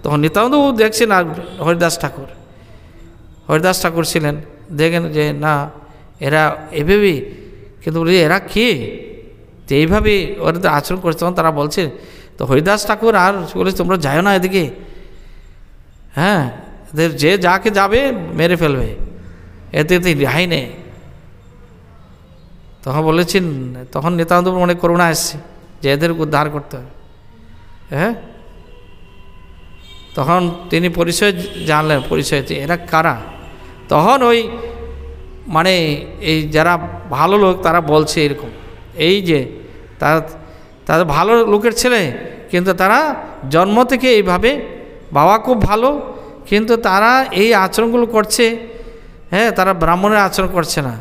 তখন নিত্যানন্দ প্রভু দেখছেন, আর হরিদাস ঠাকুর ছিলেন, দেখেন যে না এরা এভাবেই, কিন্তু এরা কে, তো এইভাবে ওরা তো আচরণ করছে। তখন তারা বলছে, তো হরিদাস ঠাকুর আর বলে তোমরা যাও না এদিকে, হ্যাঁ, এদের যে যাকে যাবে মেরে ফেলবে, এতে রেহাই নেই। তখন বলেছেন, তখন নিত্যানন্দ মনে করুণা এসছে যে এদের উদ্ধার করতে হবে। হ্যাঁ, তখন তিনি পরিচয় জানলেন, পরিচয় এরা কারা। তখন ওই মানে এই যারা ভালো লোক তারা বলছে এরকম, এই যে তারা ভালো লোকের ছেলে, কিন্তু তারা জন্ম থেকে এইভাবে, বাবা খুব ভালো, কিন্তু তারা এই আচরণগুলো করছে। হ্যাঁ, তারা ব্রাহ্মণের আচরণ করছে না,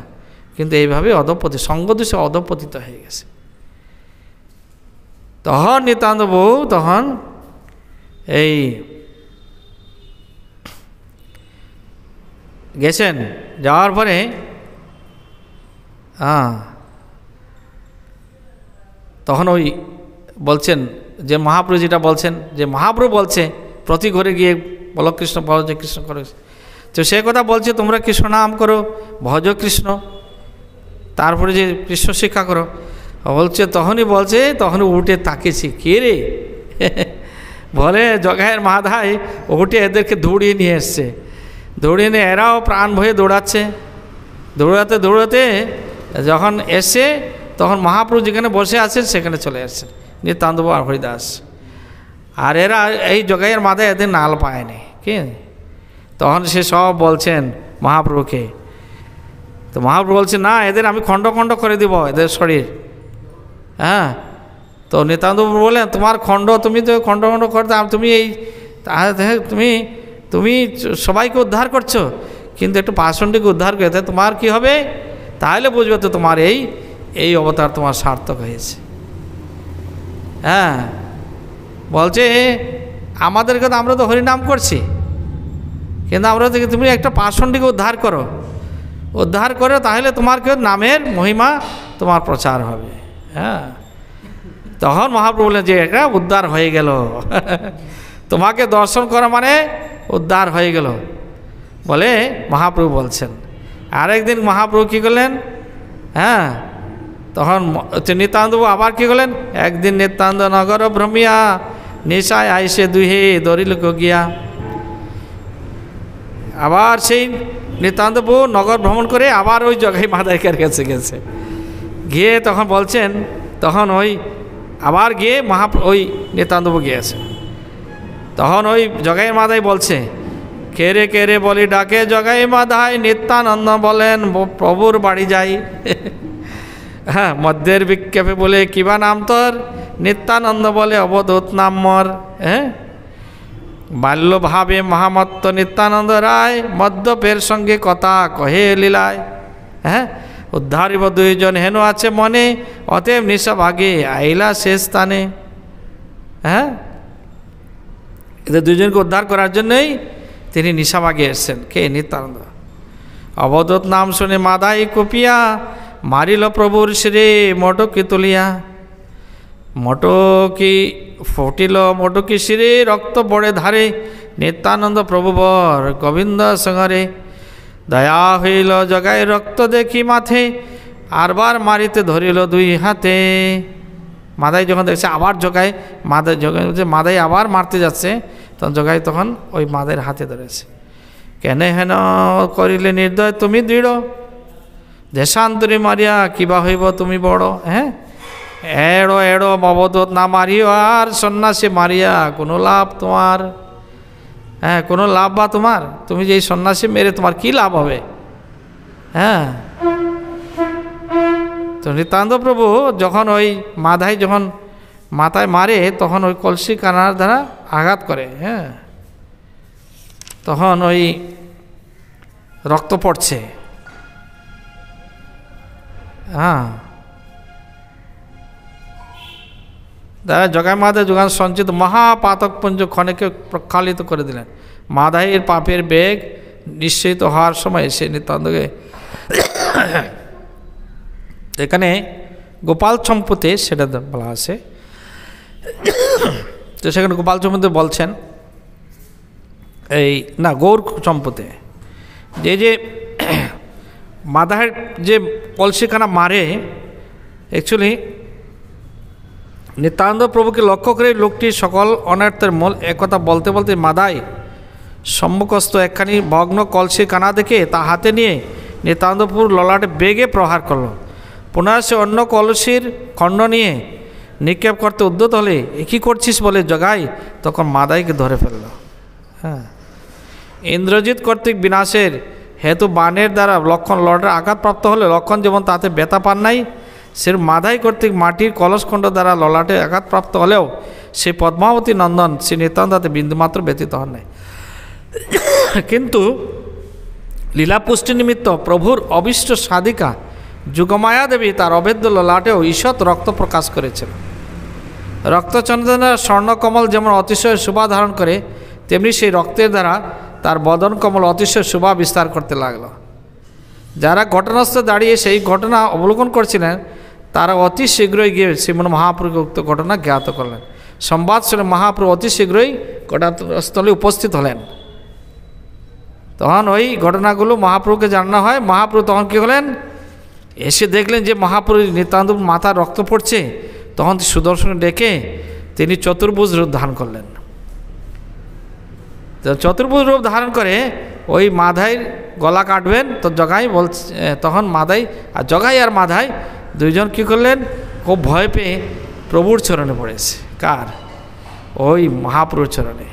কিন্তু এইভাবে অধপতি, সঙ্গদোষে অধপতিত হয়ে গেছে। তখন নিত্যানন্দ বাবু তখন এই গেছেন, যাওয়ার পরে তখন ওই বলছেন যে মহাপ্রভু যেটা বলছেন, যে মহাপ্রভু বলছে প্রতি ঘরে গিয়ে বলো কৃষ্ণ, বলো যে কৃষ্ণ করো, তো সে কথা বলছে তোমরা কৃষ্ণ নাম করো, ভজ কৃষ্ণ, তারপরে যে কৃষ্ণ শিক্ষা করো বলছে। তখনই বলছে, তখনই উঠে তাকিয়েছি, কে রে, বলে জগাইয়ের মাধাই উঠে এদেরকে দৌড়িয়ে নিয়ে এসছে। দৌড়িয়ে নিয়ে এরাও প্রাণ ভয়ে দৌড়াচ্ছে, দৌড়াতে দৌড়াতে যখন এসে তখন মহাপ্রভু যেখানে বসে আছেন সেখানে চলে আসছেন নিত্যানন্দ আর হরিদাস। আর এরা এই জগাইয়ের মাথায় এদের নাল পায়নি কি। তখন সে সব বলছেন মহাপ্রভুকে, তো মহাপ্রভু বলছে না, এদের আমি খণ্ড খণ্ড করে দিব এদের শরীর। হ্যাঁ, তো নিত্যানন্দ বললেন তোমার খণ্ড, তুমি তো খণ্ড খণ্ড করতে, তুমি এই তুমি সবাইকে উদ্ধার করছো, কিন্তু একটু পাষণ্ডীকে উদ্ধার করে তোমার কি হবে, তাহলে বুঝবে তো তোমার এই অবতার তোমার সার্থক হয়েছে। হ্যাঁ, বলছে আমাদেরকে তো, আমরা তো হরিনাম করছি, কিন্তু আমরা তো, তুমি একটা পাষণ্ডীকে উদ্ধার করো, উদ্ধার করো, তাহলে তোমার কেউ নামের মহিমা তোমার প্রচার হবে। হ্যাঁ, তখন মহাপ্রভু বললেন যে এটা উদ্ধার হয়ে গেল, তোমাকে দর্শন করা মানে উদ্ধার হয়ে গেল বলে মহাপ্রভু বলছেন। আরেকদিন মহাপ্রভু কী করলেন, হ্যাঁ, তখন নিত্যানন্দ আবার কী করলেন, একদিন নিত্যানন্দ নগর ভ্রমিয়া নিশায় আইসে দুহে দরিলক গিয়া। আবার সেই নিত্যানন্দ নগর ভ্রমণ করে আবার ওই জগাই মাদাইকার কাছে গেছে, গিয়ে তখন বলছেন, তখন ওই আবার গিয়ে ওই নিত্যানন্দ গিয়েছে। তখন ওই জগাই মাদাই বলছে, কে রে বলি ডাকে জগাই মাদাই, নিত্যানন্দ বলেন প্রভুর বাড়ি যাই। হ্যাঁ, মধ্যের বিক্ষেপে বলে কিবা নাম তোর, নিত্যানন্দ বলে অবধূত নাম মর। হ্যাঁ, বাল্যভাবে মহামত্ত নিত্যানন্দ রায়, মদ্যপের সঙ্গে কথা কহে লীলায়। হ্যাঁ, উদ্ধারিব দুইজন হেন আছে মনে, অতএব নিশাভাগে আইলা শেষ স্থানে। হ্যাঁ, এদের দুইজনকে উদ্ধার করার জন্যই তিনি নিশাভাগে এসছেন। কে? নিত্যানন্দ। অবধূত নাম শুনে মাদাই কুপিয়া, মারিল প্রভুর শিরে মটকি তুলিয়া। মটকি ফুটিল মটকি শিরে, রক্ত বড়ে ধারে, নিত্যানন্দ প্রভুবর গোবিন্দ সঙ্গরে। দয়া হইল জগাই রক্ত দেখি মাথে, আরবার মারিতে ধরিল দুই হাতে। মাদাই যখন দেখছে আবার জগাই, মাদাই আবার মারতে যাচ্ছে, তখন জগাই তখন ওই মাদাইয়ের হাতে ধরেছে। কেন হেন করিলে নির্দয় তুমি দৃঢ়, দেশান্তরে মারিয়া কিবা হইব তুমি বড়। হ্যাঁ, এড়ো এড়ো অবধূত না মারিও আর, সন্ন্যাসী মারিয়া কোনো লাভ তোমার? হ্যাঁ, কোনো লাভ বা তোমার? তুমি যে এই সন্ন্যাসী মেরে তোমার কি লাভ হবে? হ্যাঁ, তো নিত্যানন্দ প্রভু যখন ওই মাদাই যখন মাথায় মারে, তখন ওই কলসি কানার দ্বারা আঘাত করে। হ্যাঁ, তখন ওই রক্ত পড়ছে। হ্যাঁ, দ্বারা জগাই মাদাই যোগান সঞ্চিত মহাপাতকপুঞ্জ ক্ষণেকে প্রক্ষালিত করে দিলেন। মাদাইয়ের পাপের বেগ নিশ্চিত হওয়ার সময় সে নিত্যানন্দকে এখানে গোপাল চম্পুতে সেটা বলা আছে। তো সেখানে গোপাল চম্পুতে বলছেন এই না, গৌর চম্পুতে যে মাদাইয়ের যে কলসিখানা মারে, অ্যাকচুয়ালি নিত্যানন্দ প্রভুকে লক্ষ্য করে লোকটি সকল অনর্থের মূল একথা বলতে বলতে মাদাই সম্মুখস্থ একখানি ভগ্ন কলসির কানা দেখে তা হাতে নিয়ে নিত্যানন্দ প্রভুর ললাটে বেগে প্রহার করল। পুনঃ সে অন্য কলসির খণ্ড নিয়ে নিক্ষেপ করতে উদ্যত হলে, এ কী করছিস বলে জগাই তখন মাদাইকে ধরে ফেলল। হ্যাঁ, ইন্দ্রজিৎ কর্তৃক বিনাশের হেতু বাণের দ্বারা লক্ষণ লড়ার আঘাতপ্রাপ্ত হলে লক্ষণ যেমন তাতে ব্যথা পান নাই, সে মাদাই কর্তৃক মাটির কলসখণ্ড দ্বারা ললাটে আঘাতপ্রাপ্ত হলেও সে পদ্মাবতী নন্দন শ্রী নিত্যানন্দতে বিন্দুমাত্র ব্যতীত হন নাই। কিন্তু লীলাপুষ্টি নিমিত্ত প্রভুর অবিষ্ট সাধিকা যুগমায়া দেবী তার অভেদ্য ললাটেও ঈষৎ রক্ত প্রকাশ করেছিল। রক্তচন্দনের স্বর্ণকমল যেমন অতিশয় শোভা ধারণ করে, তেমনি সেই রক্তের দ্বারা তার বদন কমল অতিশয় শোভা বিস্তার করতে লাগলো। যারা ঘটনাস্থলে দাঁড়িয়ে সেই ঘটনা অবলোকন করছিলেন, তারা অতি শীঘ্রই গিয়ে শ্রীমন মহাপ্রভুকে উক্ত ঘটনা জ্ঞাত করলেন। সংবাদ শুনে মহাপ্রভু অতি শীঘ্রই ঘটনাস্থলে উপস্থিত হলেন। তখন ওই ঘটনাগুলো মহাপ্রভুকে জানানো হয়। মহাপ্রভু তখন কী হলেন, এসে দেখলেন যে মহাপ্রভু নিত্যানন্দ মাথার রক্ত পড়ছে, তখন সুদর্শন ডেকে তিনি চতুর্ভুজ রূপ ধারণ করলেন। চতুর্ভুজ রূপ ধারণ করে ওই মাদাইয়ের গলা কাটবেন, তো জগাই বলছে, তখন মাদাই আর জগাই আর মাদাই দুইজন কী করলেন, খুব ভয় পেয়ে প্রভুর চরণে পড়েছে। কার? ওই মহাপ্রভুর চরণে।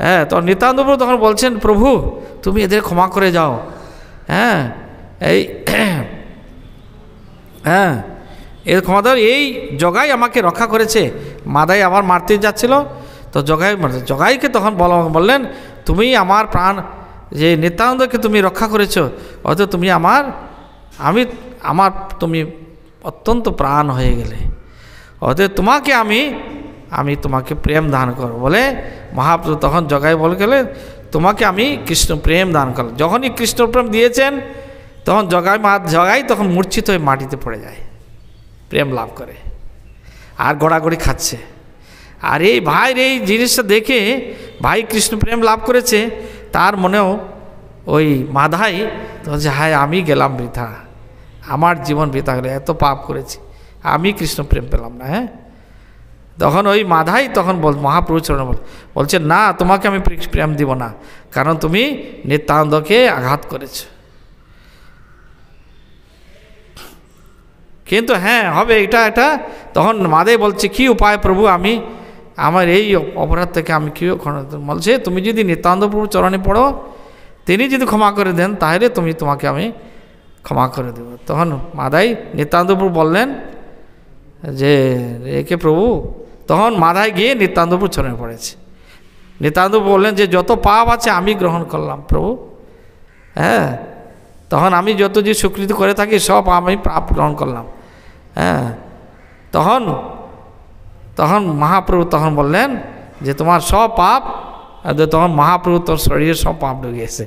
হ্যাঁ, তো নিত্যানন্দ প্রভু তখন বলছেন, প্রভু তুমি এদের ক্ষমা করে যাও। হ্যাঁ, এই হ্যাঁ, এর ক্ষমা দাও, এই জগাই আমাকে রক্ষা করেছে। মাদাই আবার মারতে যাচ্ছিল, তো জগাইকে তখন বললেন, তুমি আমার প্রাণ, যে নিত্যানন্দকে তুমি রক্ষা করেছো, অত তুমি তুমি অত্যন্ত প্রাণ হয়ে গেলে, অতএব তোমাকে আমি তোমাকে প্রেম দান করব বলে মহাপ্রভু তখন জগাই বলে গেলে, তোমাকে আমি কৃষ্ণ প্রেম দান করলাম। যখনই কৃষ্ণ প্রেম দিয়েছেন, তখন জগাই তখন মূর্ছিত হয়ে মাটিতে পড়ে যায়, প্রেম লাভ করে, আর গড়াগড়ি খাচ্ছে। আর এই ভাইয়ের এই জিনিসটা দেখে, ভাই কৃষ্ণ প্রেম লাভ করেছে, তার মনেও ওই মাদাই তখন যে, হায় আমি গেলাম বৃথা, আমার জীবন বৃথা গেলে, এত পাপ করেছি, আমি কৃষ্ণ প্রেম পেলাম না। হ্যাঁ, তখন ওই মাদাই তখন মহাপ্রভু চরণে বলছে, না তোমাকে আমি প্রেম দিব না, কারণ তুমি নিত্যানন্দকে আঘাত করেছ। কিন্তু হ্যাঁ হবে এটা। তখন মাদাই বলছে, কি উপায় প্রভু, আমার এই অপরাধ থেকে আমি কী বলছে, তুমি যদি নিত্যানন্দ প্রভুর চরণে পড়ো, তিনি যদি ক্ষমা করে দেন, তাহলে তোমাকে আমি ক্ষমা করে দেব। তখন মাদাই নিত্যানন্দ প্রভু বললেন যে, একে প্রভু, তখন মাদাই গিয়ে নিত্যানন্দ প্রভুর চরণে পড়েছে। নিত্যানন্দ বললেন যে, যত পাপ আছে আমি গ্রহণ করলাম প্রভু। হ্যাঁ, তখন আমি যত যে স্বীকৃতি করে থাকি সব আমি পাপ গ্রহণ করলাম। হ্যাঁ, তখন মহাপ্রভু তখন বললেন যে তোমার সব পাপ, তখন মহাপ্রভু তোর শরীরে সব পাপ ঢুকেছে।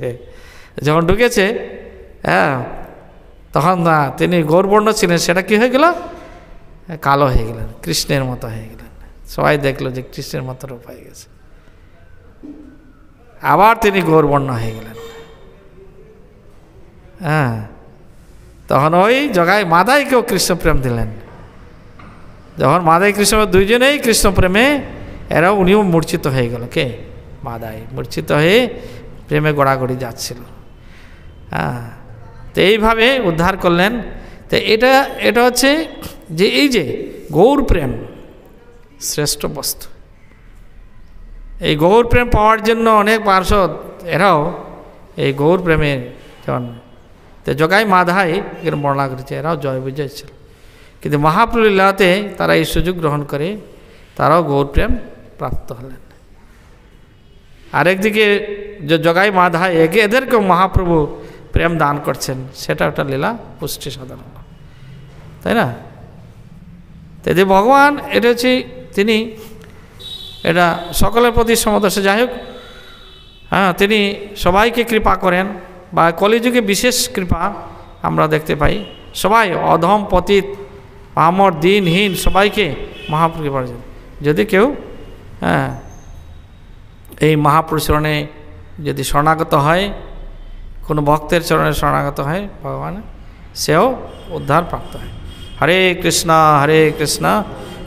যখন ঢুকেছে, হ্যাঁ, তখন তিনি গৌরবর্ণ ছিলেন, সেটা কি হয়ে গেল? কালো হয়ে গেলেন, কৃষ্ণের মতো হয়ে গেলেন। সবাই দেখলো যে কৃষ্ণের মতো রূপ হয়ে গেছে। আবার তিনি গৌরবর্ণ হয়ে গেলেন। হ্যাঁ, তখন ওই জগাই মাদাইকেও কৃষ্ণ প্রেম দিলেন। যখন মাদাই কৃষ্ণ দুইজনেই কৃষ্ণ প্রেমে, এরাও উনিও মূর্ছিত হয়ে গেল। কে? মাদাই মূর্ছিত হয়ে প্রেমে গড়াগড়ি যাচ্ছিল। হ্যাঁ, তো এইভাবে উদ্ধার করলেন। তো এটা হচ্ছে যে এই যে গৌর প্রেম শ্রেষ্ঠ বস্তু। এই গৌর প্রেম পাওয়ার জন্য অনেক পার্ষদ এরাও এই গৌর প্রেমের যেমন তো জগাই মাধাই এর বর্ণনা করেছে, এরাও জয় বিজয় ছিল। কিন্তু মহাপ্রভু লীলাতে তারা এই সুযোগ গ্রহণ করে তারাও গৌর প্রেম প্রাপ্ত হলেন। আরেকদিকে যে জগাই মাধাই এদেরকেও মহাপ্রভু প্রেম দান করছেন, সেটা একটা লীলা পুষ্টি সাধারণ, তাই না? তাই ভগবান এটা হচ্ছে তিনি এটা সকলের প্রতি সমদর্শী। যাই হোক, হ্যাঁ, তিনি সবাইকে কৃপা করেন, বা কলিযুগে বিশেষ কৃপা আমরা দেখতে পাই। সবাই অধম পতিত পামর দিনহীন সবাইকে মহাপ্রভু কৃপা করেছেন। যদি কেউ হ্যাঁ এই মহাপুরুষ চরণে যদি শরণাগত হয়, কোনো ভক্তের চরণে শরণাগত হয় ভগবান, সেও উদ্ধার প্রাপ্ত হয়। হরে কৃষ্ণ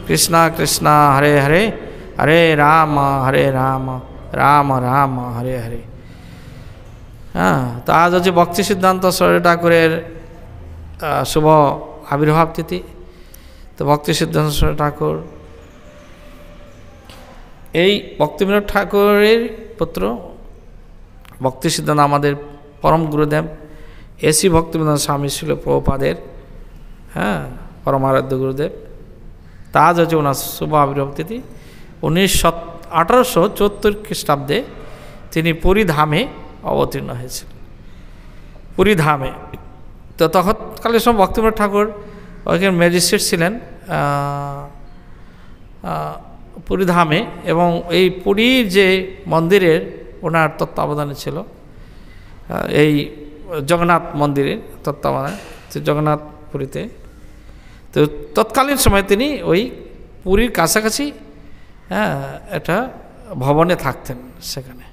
কৃষ্ণ কৃষ্ণ হরে হরে, হরে রাম রাম রাম হরে হরে। হ্যাঁ, তো আজ হচ্ছে ভক্তি সিদ্ধান্ত সরস্বতী ঠাকুরের শুভ আবির্ভাব তিথি। তো ভক্তি সিদ্ধান্ত সরস্বতী ঠাকুর এই ভক্তিবিনোদ ঠাকুরের পুত্র। ভক্তি সিদ্ধান্ত আমাদের পরম গুরুদেব এসি ভক্তিবিনোদ স্বামী ছিল প্রভুপাদের, হ্যাঁ, পরমারাধ্য গুরুদেব। তা আজ হচ্ছে ওনার শুভ আবির্ভাব তিথি। 1874 খ্রিস্টাব্দে তিনি পুরী ধামে অবতীর্ণ হয়েছিলেন, পুরী ধামে। তো তখনকালের সময় ভক্তিবিনোদ ঠাকুর ওইখানে ম্যাজিস্ট্রেট ছিলেন পুরী ধামে, এবং এই পুরীর যে মন্দিরের ওনার তত্ত্বাবধানে ছিল, এই জগন্নাথ মন্দিরের তত্ত্বাবধানে জগন্নাথ পুরীতে। তো তৎকালীন সময় তিনি ওই পুরীর কাছাকাছি হ্যাঁ একটা ভবনে থাকতেন সেখানে।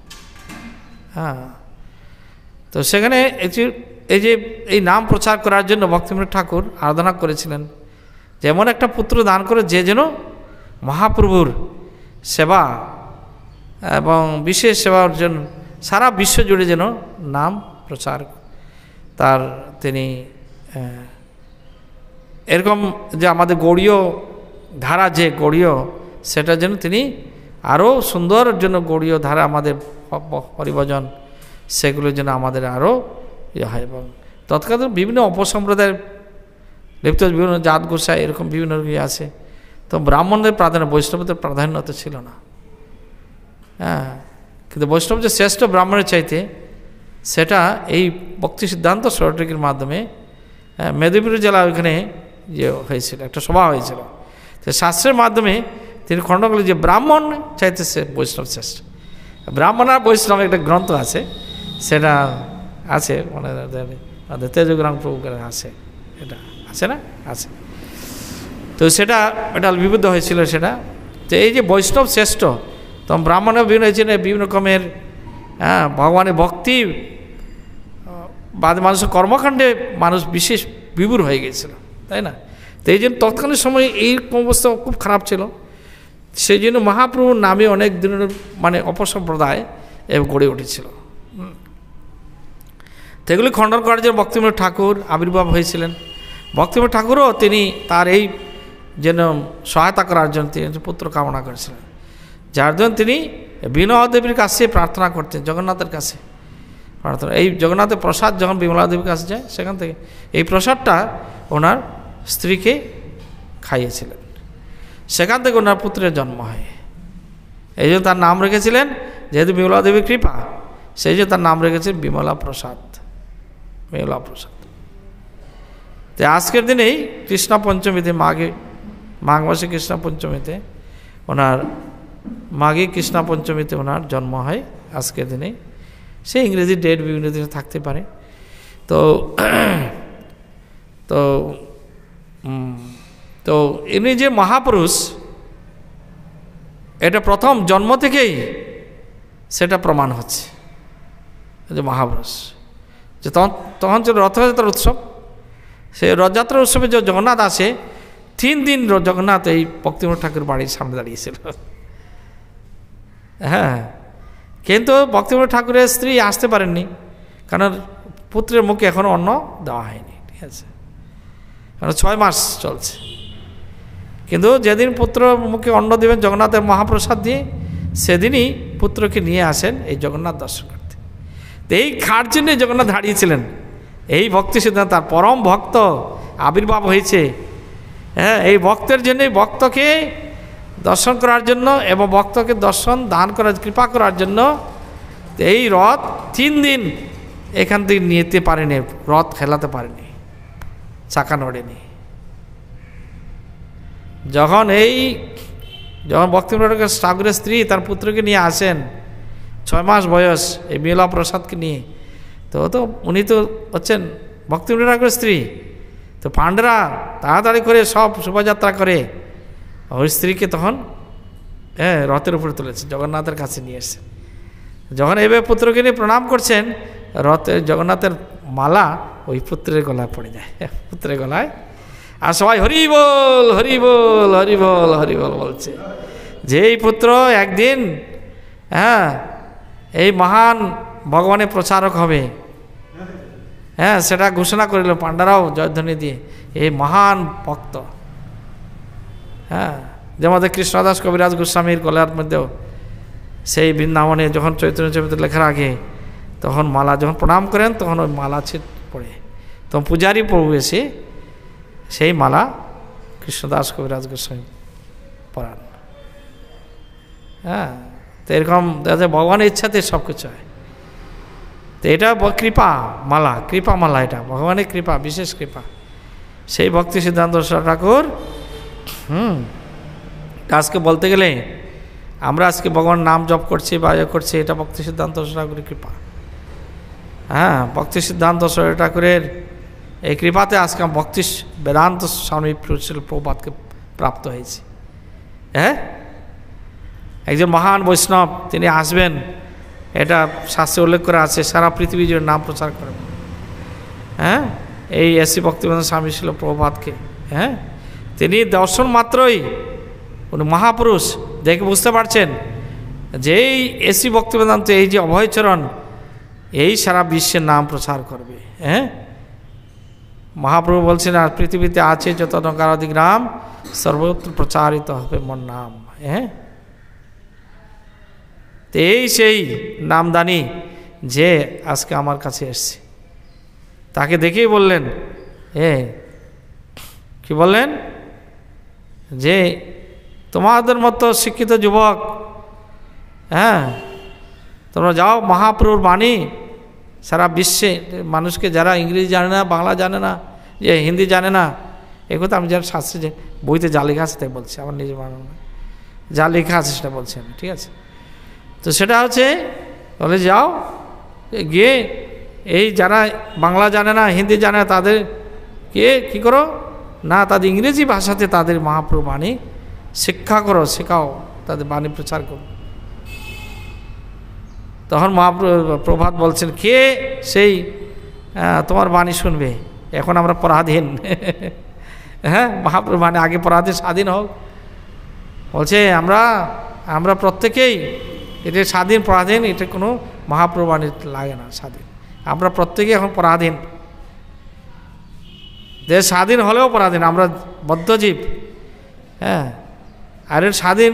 হ্যাঁ, তো সেখানে এই যে এই নাম প্রচার করার জন্য ভক্তিবিনোদ ঠাকুর আরাধনা করেছিলেন, যেমন একটা পুত্র দান করে যে যেন মহাপ্রভুর সেবা এবং বিশেষ সেবার জন্য সারা বিশ্ব জুড়ে যেন নাম প্রচার তার তিনি এরকম যে আমাদের গৌড়ীয় ধারা যে গৌড়ীয়, সেটার জন্য তিনি আরও সুন্দর জন্য গৌড়ীয় ধারা আমাদের হরিভজন সেগুলোর জন্য আমাদের আরও ইয়ে হয়। এবং তৎকালীন বিভিন্ন অপসম্প্রদায়ের লিপ্ত বিভিন্ন জাত গোসাই এরকম বিভিন্ন ইয়ে আছে। তো ব্রাহ্মণদের প্রাধান্য, বৈষ্ণবদের প্রাধান্য তো ছিল না। হ্যাঁ, কিন্তু বৈষ্ণব যে শ্রেষ্ঠ ব্রাহ্মণের চাইতে সেটা এই ভক্তি সিদ্ধান্ত সরস্বতীর মাধ্যমে মেদিনীপুর জেলা ওইখানে যে হয়েছিল, একটা সভা হয়েছিল। তো শাস্ত্রের মাধ্যমে তিনি খণ্ডন করলেন যে ব্রাহ্মণ চাইতে সে বৈষ্ণব শ্রেষ্ঠ। ব্রাহ্মণ আর বৈষ্ণব একটা গ্রন্থ আছে, সেটা আছে মানে তেজগ্রাম প্রভুকের আছে, এটা আছে না, আছে। তো সেটা এটা বিবুদ্ধ হয়েছিল সেটা। তো এই যে বৈষ্ণব শ্রেষ্ঠ, তখন ব্রাহ্মণের বিভিন্ন হয়েছিল বিভিন্ন রকমের হ্যাঁ ভগবানের ভক্তি বাদে মানুষের কর্মকাণ্ডে মানুষ বিশেষ বিভোর হয়ে গিয়েছিল, তাই না? তো এই জন্য তৎকালীন সময় এই অবস্থা খুব খারাপ ছিল। সেই জন্য মহাপ্রভুর নামে অনেক দিনের মানে অপসম্প্রদায় গড়ে উঠেছিল। তো এগুলি খণ্ডন করার জন্য ভক্তিবিনোদ ঠাকুর আবির্ভাব হয়েছিলেন। ভক্তিবিনোদ ঠাকুরও তিনি তার এই যেন সহায়তা করার জন্য তিনি পুত্র কামনা করেছিলেন, যার জন্য তিনি বিমলা দেবীর কাছে প্রার্থনা করতেন, জগন্নাথের কাছে প্রার্থনা। এই জগন্নাথের প্রসাদ যখন বিমলা দেবীর কাছে যায়, সেখান থেকে এই প্রসাদটা ওনার স্ত্রীকে খাইয়েছিলেন, সেখান থেকে ওনার পুত্রের জন্ম হয়। এই জন্য তার নাম রেখেছিলেন, যেহেতু বিমলা দেবীর কৃপা, সেই জন্য তার নাম রেখেছিলেন বিমলা প্রসাদ। মেলা প্রসাদ। তো আজকের দিনেই কৃষ্ণ পঞ্চমীতে, মাঘ মাসে কৃষ্ণ পঞ্চমীতে ওনার, মাঘী কৃষ্ণ পঞ্চমীতে ওনার জন্ম হয় আজকের দিনেই। সে ইংরেজি ডেট বিভিন্ন দিনে থাকতে পারে। তো তো তো ইনি যে মহাপুরুষ, এটা প্রথম জন্ম থেকেই সেটা প্রমাণ হচ্ছে যে মহাপুরুষ। যে তখন যে রথযাত্রার উৎসব, সেই রথযাত্রার উৎসবে যে জগন্নাথ আসে, 3 দিন জগন্নাথ এই ভক্তিবিনোদ ঠাকুর বাড়ির সামনে দাঁড়িয়েছিল। হ্যাঁ, কিন্তু ভক্তিবিনোদ ঠাকুরের স্ত্রী আসতে পারেননি, কারণ পুত্রের মুখে এখনও অন্ন দেওয়া হয়নি, ঠিক আছে, কারণ 6 মাস চলছে। কিন্তু যেদিন পুত্র মুখে অন্ন দেবেন জগন্নাথের মহাপ্রসাদ দিয়ে, সেদিনই পুত্রকে নিয়ে আসেন এই জগন্নাথ দর্শন করতে। তো এই খার জন্যে জগন্নাথ দাঁড়িয়েছিলেন। এই ভক্তি সিদ্ধান্ত, তার পরম ভক্ত আবির্ভাব হয়েছে। হ্যাঁ, এই ভক্তের জন্যই, ভক্তকে দর্শন করার জন্য এবং ভক্তকে দর্শন দান করার, কৃপা করার জন্য এই রথ 3 দিন এখান থেকে নিতে পারেনি, রথ খেলাতে পারেনি, চাকা নড়েনি। যখন ভক্তিবিনোদ ঠাকুরের স্ত্রী তার পুত্রকে নিয়ে আসেন, 6 মাস বয়স, এই মেলা প্রসাদকে নিয়ে, তো উনি তো হচ্ছেন ভক্তিবিনোদ ঠাকুরের স্ত্রী। তো পাণ্ডরা তাড়াতাড়ি করে সব শোভাযাত্রা করে ওই স্ত্রীকে তখন রথের উপরে তুলেছেন, জগন্নাথের কাছে নিয়ে এসেছেন। যখন এভাবে পুত্রকে নিয়ে প্রণাম করছেন, জগন্নাথের মালা ওই পুত্রের গলায় পড়ে যায়, পুত্রের গলায়। আর সবাই হরি বল হরি বল হরি বল হরি বল বলছে, যে এই পুত্র একদিন এই মহান ভগবানের প্রচারক হবে। সেটা ঘোষণা করিল পাণ্ডারাও জয়ধ্বনি দিয়ে, এই মহান ভক্ত। যেমন কৃষ্ণদাস কবিরাজ গোস্বামীর গলার মধ্যেও সেই বৃন্দাবনে যখন চৈতন্য চরিত্র লেখার আগে, তখন মালা যখন প্রণাম করেন, তখন ওই মালা ছিট পড়ে, তখন পূজারী প্রভু এসে সেই মালা কৃষ্ণদাস কবিরাজ গোস্বামী পড়ান। তো এরকম ভগবানের ইচ্ছাতে সব কিছু হয়। তো এটা কৃপা মালা, কৃপা মালা, এটা ভগবানের কৃপা, বিশেষ কৃপা। সেই ভক্তি সিদ্ধান্ত ঠাকুর আজকে বলতে গেলে আমরা আজকে ভগবানের নাম জপ করছি বা করছি, এটা ভক্তি সিদ্ধান্ত ঠাকুরের কৃপা। ভক্তি সিদ্ধান্ত ঠাকুরের এই কৃপাতে আজকে ভক্তি বেদান্ত স্বামী প্রভুপাদকে প্রাপ্ত হয়েছে। একজন মহান বৈষ্ণব তিনি আসবেন, এটা শাস্ত্রে উল্লেখ করা আছে, সারা পৃথিবী জুড়ে নাম প্রচার করবেন। এই এসি ভক্তিবেদান্ত স্বামী ছিল প্রভুপাদকে। তিনি দর্শন মাত্রই উনি মহাপুরুষ দেখে বুঝতে পারছেন যে এই এসি ভক্তিবেদান্ত, এই যে অভয়চরণ, এই সারা বিশ্বের নাম প্রচার করবে। মহাপ্রভু বলছেন, আর পৃথিবীতে আছে যত নকারাধিক নাম, সর্বত্র প্রচারিত হবে মোর নাম। তো এই সেই নামদানি যে আজকে আমার কাছে এসছে, তাকে দেখেই বললেন, কি বললেন, যে তোমাদের মতো শিক্ষিত যুবক, তোমরা যাও মহাপ্রভুর বাণী সারা বিশ্বে মানুষকে, যারা ইংরেজি জানে না, বাংলা জানে না, যে হিন্দি জানে না, এ কথা আমি যারা শাস্ত্রে যে বইতে যা লেখা আছে তাই বলছি, আমার নিজের বানানো যা লেখা আছে সেটা বলছি আমি, ঠিক আছে। তো সেটা হচ্ছে, বলে যাও গিয়ে এই যারা বাংলা জানে না, হিন্দি জানে না, তাদের কে কী করো না, তাদের ইংরেজি ভাষাতে তাদের মহাপ্রভু বাণী শিক্ষা করো, শেখাও, তাদের বাণী প্রচার করো। তখন মহাপ্রভাত বলছেন, কে সেই তোমার বাণী শুনবে, এখন আমরা পরাধীন। মহাপ্রভু বাণী আগে পরাধীন, স্বাধীন হোক। বলছে আমরা প্রত্যেকেই, এটা স্বাধীন পরাধীন, এটা কোনো মহাপ্রভু বাণী লাগে না, স্বাধীন। আমরা প্রত্যেকেই এখন পরাধীন, দেশ স্বাধীন হলেও পরাধীন, আমরা বদ্ধজীব। আর এর স্বাধীন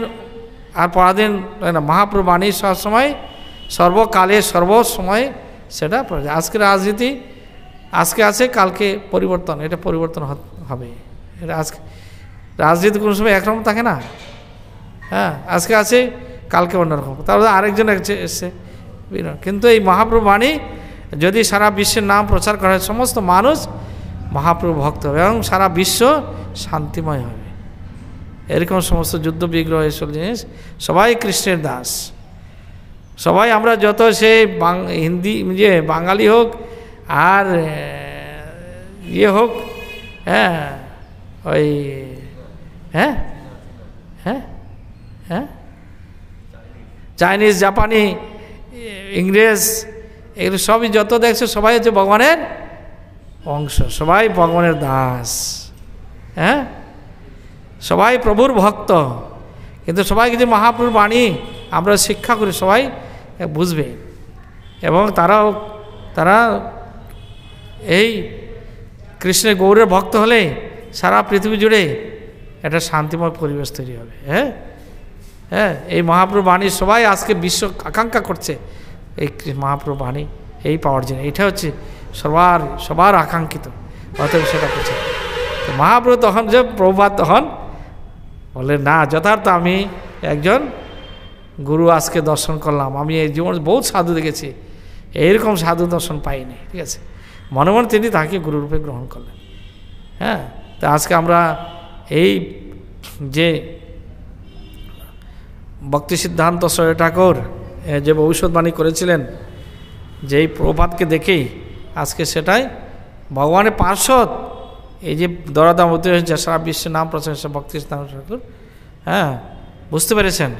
আর পরাধীন না, মহাপ্রভু বাণী সবসময়, সর্বকালে সর্বসময় সেটা। আজকে রাজনীতি আজকে আছে, কালকে পরিবর্তন, এটা পরিবর্তন হবে। এটা আজকে রাজনীতি কোনো সময় একরকম থাকে না। আজকে আছে, কালকে অন্যরকম, তারপরে আরেকজন এসছে। কিন্তু এই মহাপ্রভু বাণী যদি সারা বিশ্বের নাম প্রচার করা হয়, সমস্ত মানুষ মহাপ্রভু ভক্ত হবে এবং সারা বিশ্ব শান্তিময় হবে। এরকম সমস্ত যুদ্ধ বিগ্রহ এসব জিনিস সবাই কৃষ্ণের দাস। সবাই আমরা যত সে হিন্দি যে বাঙালি হোক আর ইয়ে হোক, হ্যাঁ ওই হ্যাঁ হ্যাঁ হ্যাঁ চাইনিজ, জাপানি, ইংরেজ, এগুলো সবই যত দেখছে সবাই হচ্ছে ভগবানের অংশ, সবাই ভগবানের দাস। হ্যাঁ, সবাই প্রভুর ভক্ত। কিন্তু সবাই যদি মহাপ্রভুর বাণী আমরা শিক্ষা করি সবাই বুঝবে এবং তারা এই কৃষ্ণের গৌরের ভক্ত হলে সারা পৃথিবী জুড়ে একটা শান্তিময় পরিবেশ তৈরি হবে। হ্যাঁ হ্যাঁ, এই মহাপ্রভু বাণী সবাই আজকে বিশ্ব আকাঙ্ক্ষা করছে, এই মহাপ্রভু বাণী এই পাওয়ার জন্য। এটা হচ্ছে সবার আকাঙ্ক্ষিত, অতএব সেটা করছে। তো মহাপ্রভু তখন যে প্রভুপাদ তখন বলে, না, যথার্থ আমি একজন গুরু আজকে দর্শন করলাম, আমি এই জীবন বহুত সাধু দেখেছি, এইরকম সাধু দর্শন পাইনি। ঠিক আছে, মনে মনে তিনি তাকে গুরুরূপে গ্রহণ করলেন। হ্যাঁ, তো আজকে আমরা এই যে ভক্তি সিদ্ধান্ত সরয়ী ঠাকুর যে ভবিষ্যৎবাণী করেছিলেন, যে এই প্রভুপাদকে দেখেই আজকে সেটাই ভগবানের পার্শ্বদ, এই যে দরাদাম হতে হয়েছে সারা বিশ্বের নাম প্রচার ভক্তি সিদ্ধান্ত ঠাকুর, হ্যাঁ, বুঝতে পেরেছেন,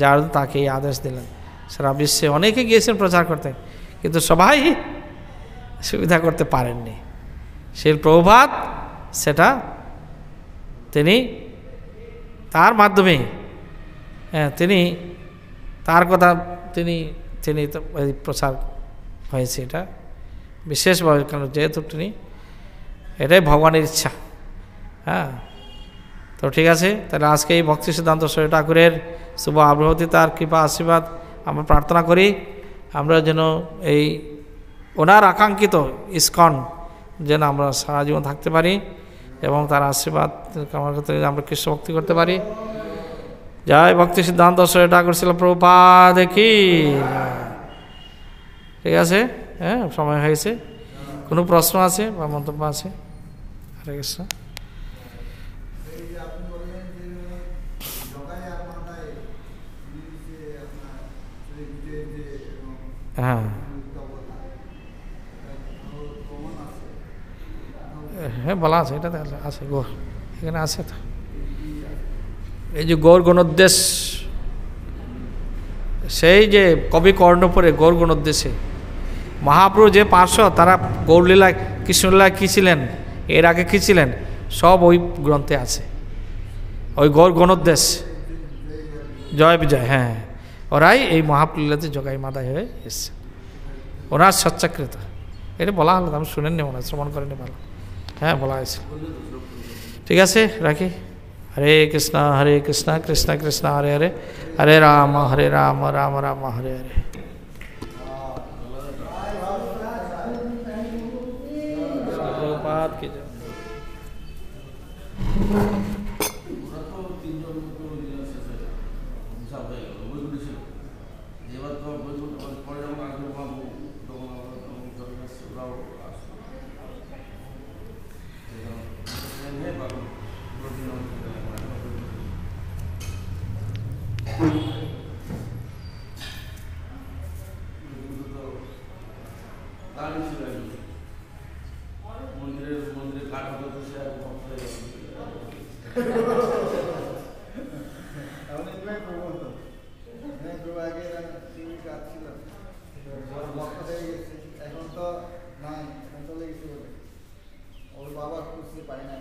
যার তাকে এই আদেশ দিলেন। সারা বিশ্বে অনেকে গিয়েছেন প্রচার করতে, কিন্তু সবাই সুবিধা করতে পারেননি। সেই প্রভুপাদ সেটা তিনি তার মাধ্যমে, হ্যাঁ, তিনি তার কথা তিনি প্রচার হয়েছে, এটা বিশেষভাবে, কারণ যেহেতু তিনি এটাই ভগবানের ইচ্ছা। হ্যাঁ, তো ঠিক আছে, তাহলে আজকে এই ভক্তি সিদ্ধান্ত সরয়ী ঠাকুরের শুভ আবির্ভাবে তার কৃপা আশীর্বাদ আমরা প্রার্থনা করি, আমরা যেন এই ওনার আকাঙ্ক্ষিত ইস্কন যেন আমরা সারা জীবন থাকতে পারি এবং তার আশীর্বাদ কামনা করতে আমরা কৃষ্ণ ভক্তি করতে পারি। জয় ভক্তি সিদ্ধান্ত সরয়ী ঠাকুর শিল প্রভুপাদ কি। ঠিক আছে, হ্যাঁ, সময় হয়েছে। কোনো প্রশ্ন আছে বা মন্তব্য আছে? হরে কৃষ্ণ। হ্যাঁ হ্যাঁ, বলা আছে, এটা আছে, গৌর এখানে আছে। তো এই যে গৌর গণোদ্দেশ, সেই যে কবি কর্ণপুরে গৌর গণোদ্দেশে মহাপ্রভু যে পার্শ্ব, তারা গৌরলীলা কৃষ্ণলীলা কী ছিলেন, এর আগে কী ছিলেন, সব ওই গ্রন্থে আছে। ওই গৌর গণোদ্দেশ, জয় বিজয়, হ্যাঁ, ওরাই এই মহাপ্রলীলাতে জগাই মাদাই হয়ে এসছে, ওনার সচ্চাকৃত। এটা বলা হলো, আমি শুনেননি, মনে হয় শ্রবণ করেনি, ভালো, হ্যাঁ, বলা হয়েছে। ঠিক আছে, রাখি। হরে কৃষ্ণ কৃষ্ণ কৃষ্ণ হরে হরে, হরে রাম রাম রাম হরে হরে। কি মন্দিরে কাঠ হতো, সে এখন তো নাই, চলে গেছে, ওর বাবা খুঁজতে পাই না।